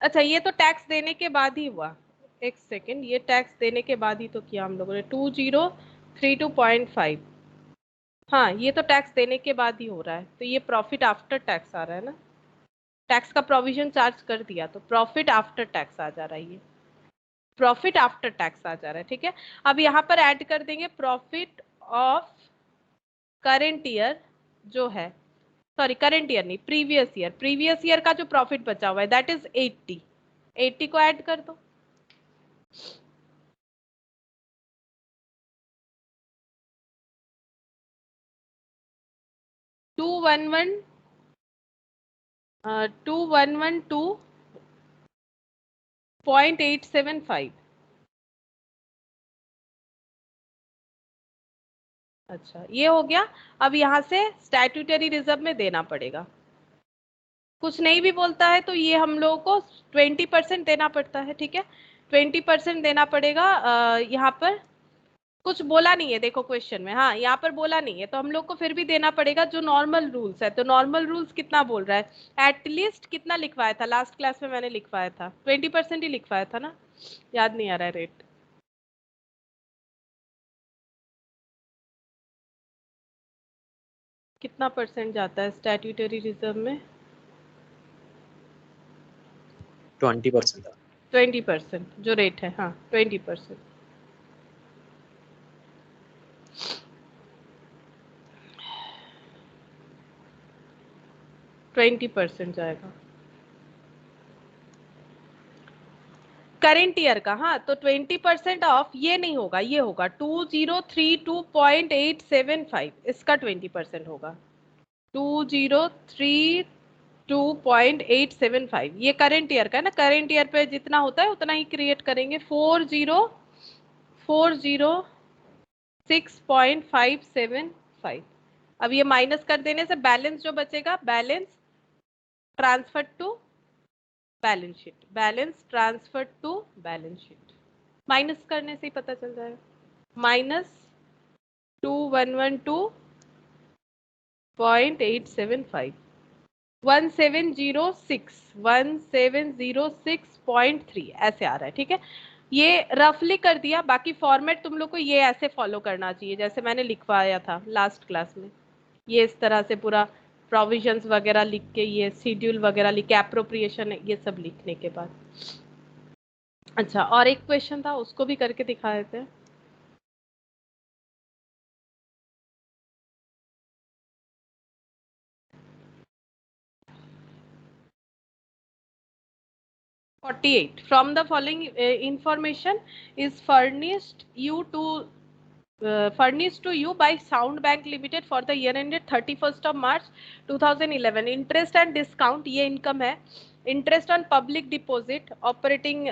अच्छा, ये तो टैक्स देने के बाद ही हुआ, एक सेकेंड, ये टैक्स देने के बाद ही तो किया हम लोगों ने 2032.5, हाँ ये तो टैक्स देने के बाद ही हो रहा है, तो ये प्रॉफिट आफ्टर टैक्स आ रहा है ना, टैक्स का प्रोविजन चार्ज कर दिया तो प्रॉफिट आफ्टर टैक्स आ जा रहा है, ये प्रॉफिट आफ्टर टैक्स आ जा रहा है, ठीक है। अब यहाँ पर ऐड कर देंगे प्रॉफिट ऑफ करेंट ईयर जो है, सॉरी करेंट ईयर नहीं, प्रीवियस ईयर का जो प्रॉफिट बचा हुआ है दैट इज 80 को ऐड कर दो, 2112.875। अच्छा, ये हो गया। अब यहाँ से स्टैट्यूटरी रिजर्व में देना पड़ेगा, कुछ नहीं भी बोलता है तो ये हम लोगों को 20% देना पड़ता है, ठीक है, 20% देना पड़ेगा। यहाँ पर कुछ बोला नहीं है देखो क्वेश्चन में, हाँ यहाँ पर बोला नहीं है, तो हम लोग को फिर भी देना पड़ेगा जो नॉर्मल रूल्स है। तो नॉर्मल रूल्स कितना बोल रहा है, एटलीस्ट कितना लिखवाया था लास्ट क्लास में, मैंने लिखवाया था 20% ही लिखवाया था ना, याद नहीं आ रहा है रेट, कितना परसेंट जाता है स्टैट्यूटरी रिजर्व में? 20%। 20% जो रेट है, हाँ 20%। 20% जाएगा करेंट ईयर का, हाँ तो 20% ऑफ ये नहीं होगा, ये होगा 2032.875, इसका 20% होगा 2032.875, ये करंट ईयर का है ना, करंट ईयर पे जितना होता है उतना ही क्रिएट करेंगे, 4046.575। अब ये माइनस कर देने से बैलेंस जो बचेगा, balance transfer to balance sheet, balance transfer to balance sheet, minus करने से ही पता चल जाएगा, माइनस 2112.875, 1706.3 ऐसे आ रहा है, ठीक है। ये रफली कर दिया, बाकी फॉर्मेट तुम लोग को ये ऐसे फॉलो करना चाहिए जैसे मैंने लिखवाया था लास्ट क्लास में, ये इस तरह से पूरा प्रोविजंस वगैरह लिख के, ये शेड्यूल वगैरह लिख के, एप्रोप्रिएशन ये सब लिखने के बाद। अच्छा, और एक क्वेश्चन था उसको भी करके दिखा देते हैं। From the following information is furnished you to furnished to you by Sound Bank Limited for the year ended 31st of March 2011. Interest and discount ये इनकम है. Interest on public deposit operating,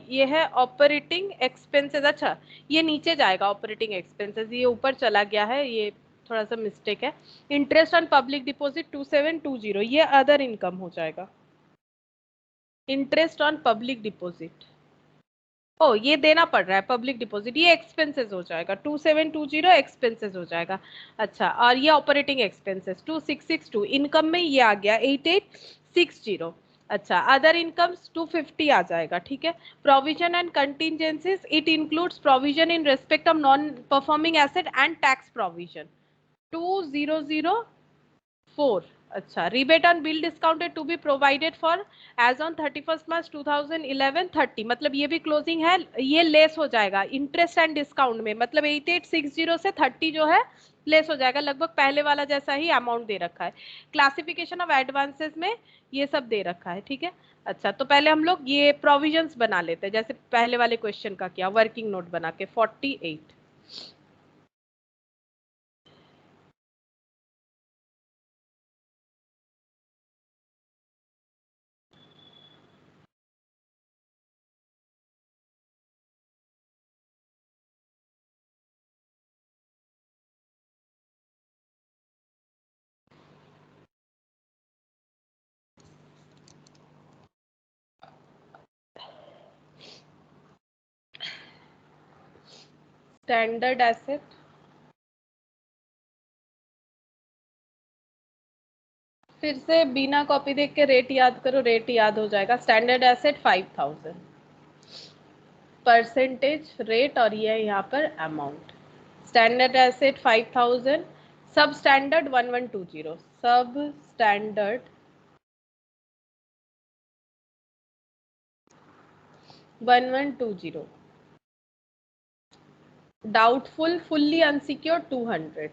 ये है operating expenses. अच्छा, ये नीचे जाएगा operating expenses, ये ऊपर चला गया है, ये थोड़ा सा मिस्टेक है. इंटरेस्ट ऑन पब्लिक डिपॉजिट 2720, ये अदर इनकम हो जाएगा. इंटरेस्ट ऑन पब्लिक डिपॉजिट, ओ ये देना पड़ रहा है पब्लिक डिपॉजिट, ये एक्सपेंसेस हो जाएगा. 2720 एक्सपेंसेस हो जाएगा. अच्छा, और ये ऑपरेटिंग एक्सपेंसेस 2662. इनकम में ये आ गया 8860. अच्छा, अदर इनकम्स 250 आ जाएगा. ठीक है. Provision and contingencies, it includes provision in respect of non performing asset and tax provision 2004. अच्छा, rebate on bill discounted to be provided for as on 31st March 2011 30, मतलब ये भी क्लोजिंग है, ये लेस हो जाएगा इंटरेस्ट एंड डिस्काउंट में, मतलब 8860 से 30 जो है लेस हो जाएगा, लगभग पहले वाला जैसा ही अमाउंट दे रखा है. क्लासिफिकेशन ऑफ एडवांसेस में ये सब दे रखा है. ठीक है. अच्छा, तो पहले हम लोग ये प्रोविजंस बना लेते हैं, जैसे पहले वाले क्वेश्चन का किया, वर्किंग नोट बना के 48. स्टैंडर्ड एसेट, फिर से बिना कॉपी देख के रेट याद करो, रेट याद हो जाएगा. स्टैंडर्ड एसेट 5000, परसेंटेज रेट, और ये यहाँ पर अमाउंट. स्टैंडर्ड एसेट 5000, सब स्टैंडर्ड 1120, सब standard 1120, doubtful fully unsecured 200,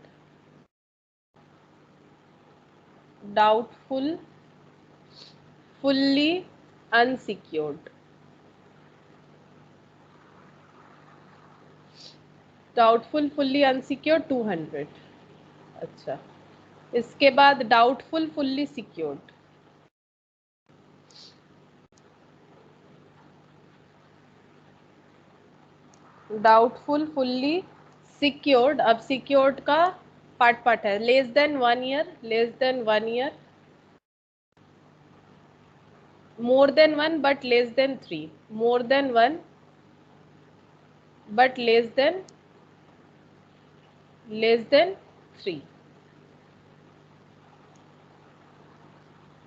doubtful fully unsecured, doubtful fully unsecured 200. अच्छा, इसके बाद doubtful fully secured, doubtful fully secured. अब सिक्योर्ड का पार्ट पार्ट है, less than 1 year, less than 1 year, more than 1 but less than 3, more than 1 but less than 3,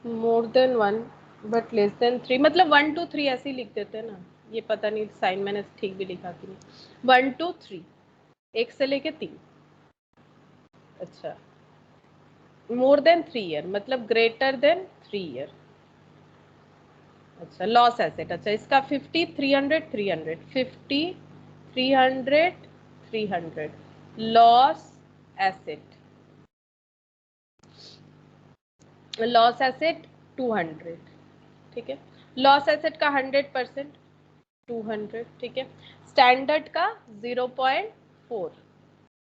more than 1 but less than 3, मतलब 1 to 3 ऐसे ही लिख देते हैं ना, ये पता नहीं साइन मैंने ठीक भी लिखा कि नहीं. 1 to 3, 1 से लेके 3. अच्छा, more than 3 ईयर मतलब greater than 3 ईयर. अच्छा, लॉस एसेट. अच्छा, इसका 50 300 300, 50 300 300, लॉस एसेट, लॉस एसेट 200. ठीक है. लॉस एसेट का 100% 200. ठीक है. स्टैंडर्ड का 0.4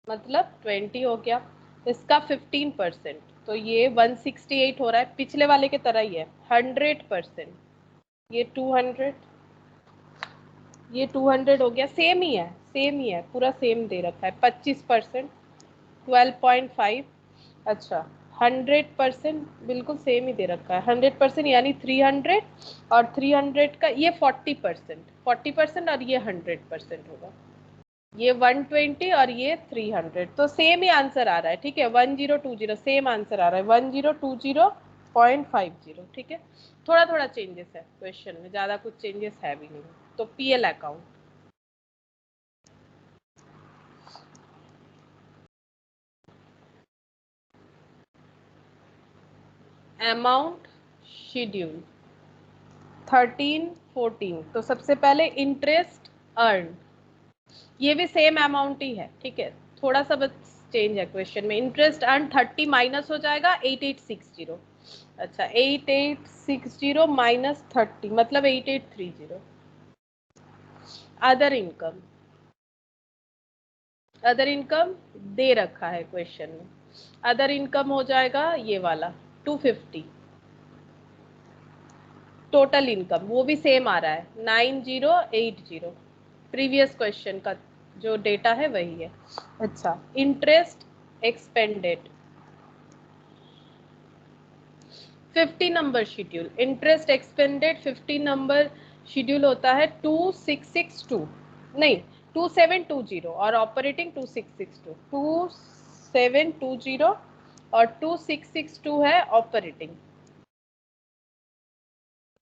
मतलब 20 हो गया. इसका 15%, तो ये 168 हो रहा है, पिछले वाले के तरह ही है. 100% ये 200, ये 200 हो गया. सेम ही है, सेम ही है, पूरा सेम दे रखा है. 25% 12.5. अच्छा, 100% बिल्कुल सेम ही दे रखा है. 100% यानी 300, और 300 का ये 40% और ये 100% होगा. ये 120 और ये 300, तो सेम ही आंसर आ रहा है. ठीक है. 1020 सेम आंसर आ रहा है, 1020.50. ठीक है. थोड़ा थोड़ा चेंजेस है क्वेश्चन में, ज्यादा कुछ चेंजेस है भी नहीं. तो पीएल अकाउंट, अमाउंट शेड्यूल 13-14. तो सबसे पहले इंटरेस्ट अर्न, ये भी सेम अमाउंट ही है. ठीक है. थोड़ा सा बस चेंज है क्वेश्चन में. इंटरेस्ट अर्न 30 माइनस हो जाएगा 8860. अच्छा, 8860 माइनस 30 मतलब 8830. अदर इनकम, अदर इनकम दे रखा है क्वेश्चन में, अदर इनकम हो जाएगा ये वाला 250। टोटल इनकम वो भी सेम आ रहा है 9080, प्रीवियस क्वेश्चन का जो डेटा है वही है। अच्छा, interest expanded 50 number schedule, interest expanded 50 number schedule होता है 2662, नहीं 2720, और ऑपरेटिंग 2662, 2720 और 2662 है operating.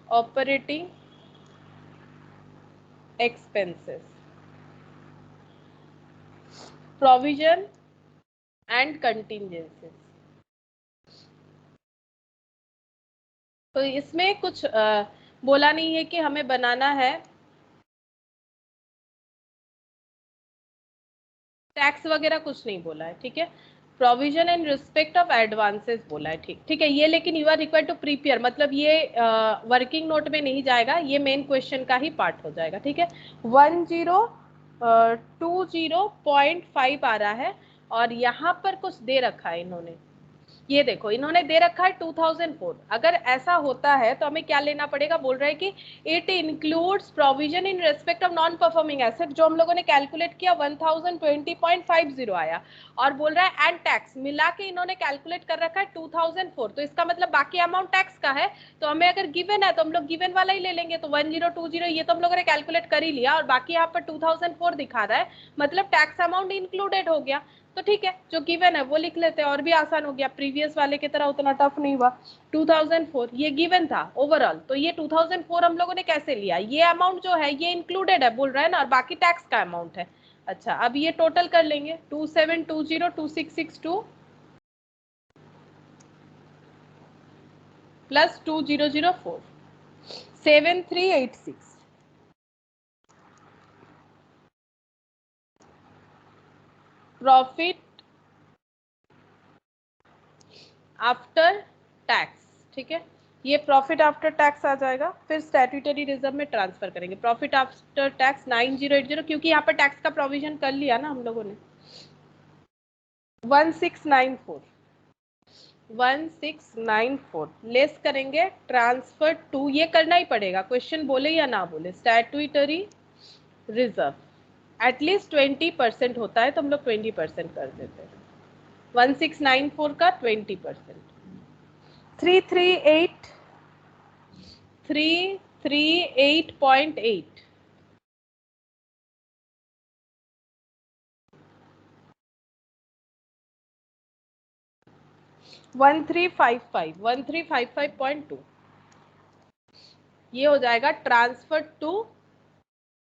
Operating expenses, provision and contingencies। तो इसमें कुछ बोला नहीं है कि हमें बनाना है टैक्स वगैरह, कुछ नहीं बोला है, ठीक है। Provision in respect of advances बोला है, ठीक है। ये लेकिन you are required to prepare, मतलब ये वर्किंग नोट में नहीं जाएगा, ये मेन क्वेश्चन का ही पार्ट हो जाएगा, ठीक है। 1020.5 आ रहा है, और यहाँ पर कुछ दे रखा है इन्होंने, ये देखो इन्होंने दे रखा है 2004। अगर ऐसा होता है तो हमें क्या लेना पड़ेगा, बोल रहा है कि it includes provision in respect of non performing asset, जो हम लोगों ने कैलकुलेट किया 1020.50 आया, और बोल रहा है एंड टैक्स मिला के इन्होंने कैलकुलेट कर रखा है 2004। तो इसका मतलब बाकी अमाउंट टैक्स का है, तो हमें अगर गिवन है तो हम लोग गिवन वाला ही ले लेंगे। तो 1020 ये तो हम लोगों ने कैलकुलेट कर ही लिया, और बाकी यहाँ पर 2004 दिखा रहा है, मतलब टैक्स अमाउंट इंक्लूडेड हो गया। तो ठीक है, जो गिवन है वो लिख लेते हैं, और भी आसान हो गया, प्रीवियस वाले की तरह उतना टफ नहीं हुआ। 2004 ये गिवन था ओवरऑल, तो ये 2004 हम लोगों ने कैसे लिया, ये अमाउंट जो है ये इंक्लूडेड है बोल रहा है ना, और बाकी टैक्स का अमाउंट है। अच्छा, अब ये टोटल कर लेंगे 2720 2662 प्लस 2004 7386। प्रॉफिट आफ्टर टैक्स, ठीक है, ये प्रॉफिट आफ्टर टैक्स आ जाएगा। फिर स्टैट्यूटरी रिजर्व में ट्रांसफर करेंगे प्रॉफिट आफ्टर टैक्स 9080, क्योंकि यहाँ पर टैक्स का प्रोविजन कर लिया ना हम लोगों ने। 1694 लेस करेंगे ट्रांसफर टू, ये करना ही पड़ेगा, क्वेश्चन बोले या ना बोले। स्टैट्यूटरी रिजर्व एटलीस्ट 20% होता है, तो हम लोग 20% कर देते हैं। 1694 का 20%, 338.8। 1355.2 ये हो जाएगा ट्रांसफर टू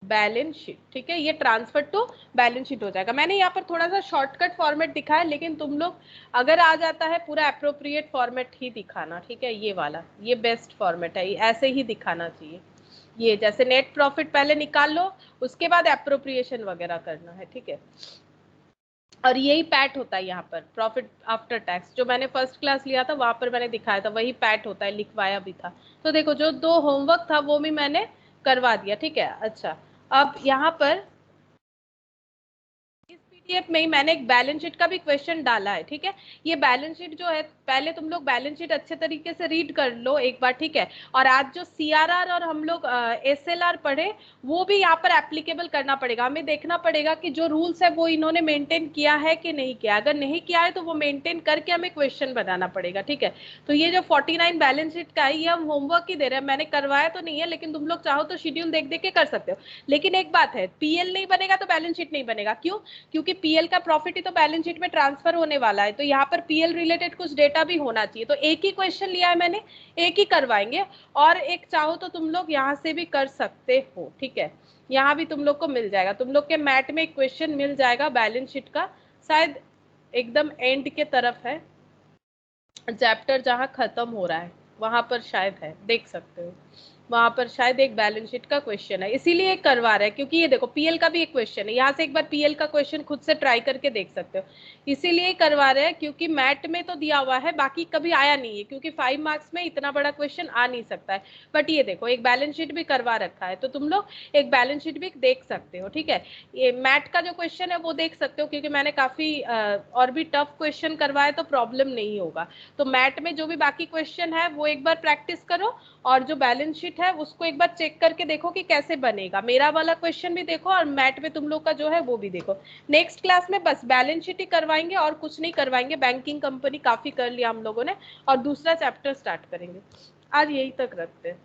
बैलेंस शीट, ठीक है। ये ट्रांसफर टू बैलेंस शीट हो जाएगा। मैंने यहाँ पर थोड़ा सा शॉर्टकट फॉर्मेट दिखाया, लेकिन तुम लोग अगर आ जाता है पूरा अप्रोप्रिएट फॉर्मेट ही दिखाना, ठीक है। ये वाला ये बेस्ट फॉर्मेट है, ऐसे ही दिखाना चाहिए। ये जैसे नेट प्रॉफिट पहले निकाल लो, उसके बाद अप्रोप्रिएशन वगैरह करना है, ठीक है। और यही पैट होता है यहाँ पर, प्रॉफिट आफ्टर टैक्स, जो मैंने फर्स्ट क्लास लिया था वहां पर मैंने दिखाया था, वही पैट होता है, लिखवाया भी था। तो देखो जो 2 होमवर्क था वो भी मैंने करवा दिया, ठीक है। अच्छा, अब यहाँ पर इस पीडीएफ में ही मैंने एक बैलेंस शीट का भी क्वेश्चन डाला है, ठीक है। ये बैलेंस शीट जो है, पहले तुम लोग बैलेंस शीट अच्छे तरीके से रीड कर लो एक बार, ठीक है। और आज जो सीआरआर और हम लोग एसएलआर पढ़े, वो भी यहाँ पर एप्लीकेबल करना पड़ेगा। हमें देखना पड़ेगा कि जो रूल्स है वो इन्होंने मेंटेन किया है कि नहीं किया। अगर नहीं किया है तो वो मेंटेन करके हमें क्वेश्चन बनाना पड़ेगा, ठीक है। तो ये जो 49 बैलेंस शीट का है, ये हम होमवर्क ही दे रहे हैं, मैंने करवाया तो नहीं है, लेकिन तुम लोग चाहो तो शेड्यूल देख देख के कर सकते हो। लेकिन एक बात है, पीएल नहीं बनेगा तो बैलेंस शीट नहीं बनेगा। क्यों? क्योंकि पीएल का प्रॉफिट ही तो बैलेंस शीट में ट्रांसफर होने वाला है, तो यहाँ पर पीएल रिलेटेड कुछ डेटा भी होना चाहिए। तो एक ही क्वेश्चन लिया है मैंने, एक ही करवाएंगे, और एक चाहो तो तुम लोग यहाँ से भी कर सकते हो, ठीक है। यहाँ भी तुम लोग को मिल जाएगा, तुम लोग के मैट में एक क्वेश्चन मिल जाएगा बैलेंस शीट का, शायद एकदम एंड के तरफ है, चैप्टर जहाँ खत्म हो रहा है वहां पर शायद है, देख सकते हो। वहां पर शायद एक बैलेंस शीट का क्वेश्चन है, इसीलिए करवा रहा है, क्योंकि ये देखो पीएल का भी एक क्वेश्चन है, यहाँ से एक बार पीएल का क्वेश्चन खुद से ट्राई करके देख सकते हो। इसीलिए करवा रहे हैं क्योंकि मैट में तो दिया हुआ है, बाकी कभी आया नहीं है, क्योंकि 5 मार्क्स में इतना बड़ा क्वेश्चन आ नहीं सकता है। बट ये देखो एक बैलेंस शीट भी करवा रखा है, तो तुम लोग एक बैलेंस शीट भी देख सकते हो, ठीक है। ये मैट का जो क्वेश्चन है वो देख सकते हो, क्योंकि मैंने काफी और भी टफ क्वेश्चन करवाए, तो प्रॉब्लम नहीं होगा। तो मैट में जो भी बाकी क्वेश्चन है वो एक बार प्रैक्टिस करो, और जो बैलेंस शीट है उसको एक बार चेक करके देखो कि कैसे बनेगा। मेरा वाला क्वेश्चन भी देखो और मैट में तुम लोग का जो है वो भी देखो। नेक्स्ट क्लास में बस बैलेंस शीट ही करवाएंगे और कुछ नहीं करवाएंगे, बैंकिंग कंपनी काफी कर लिया हम लोगों ने, और दूसरा चैप्टर स्टार्ट करेंगे। आज यही तक रखते हैं।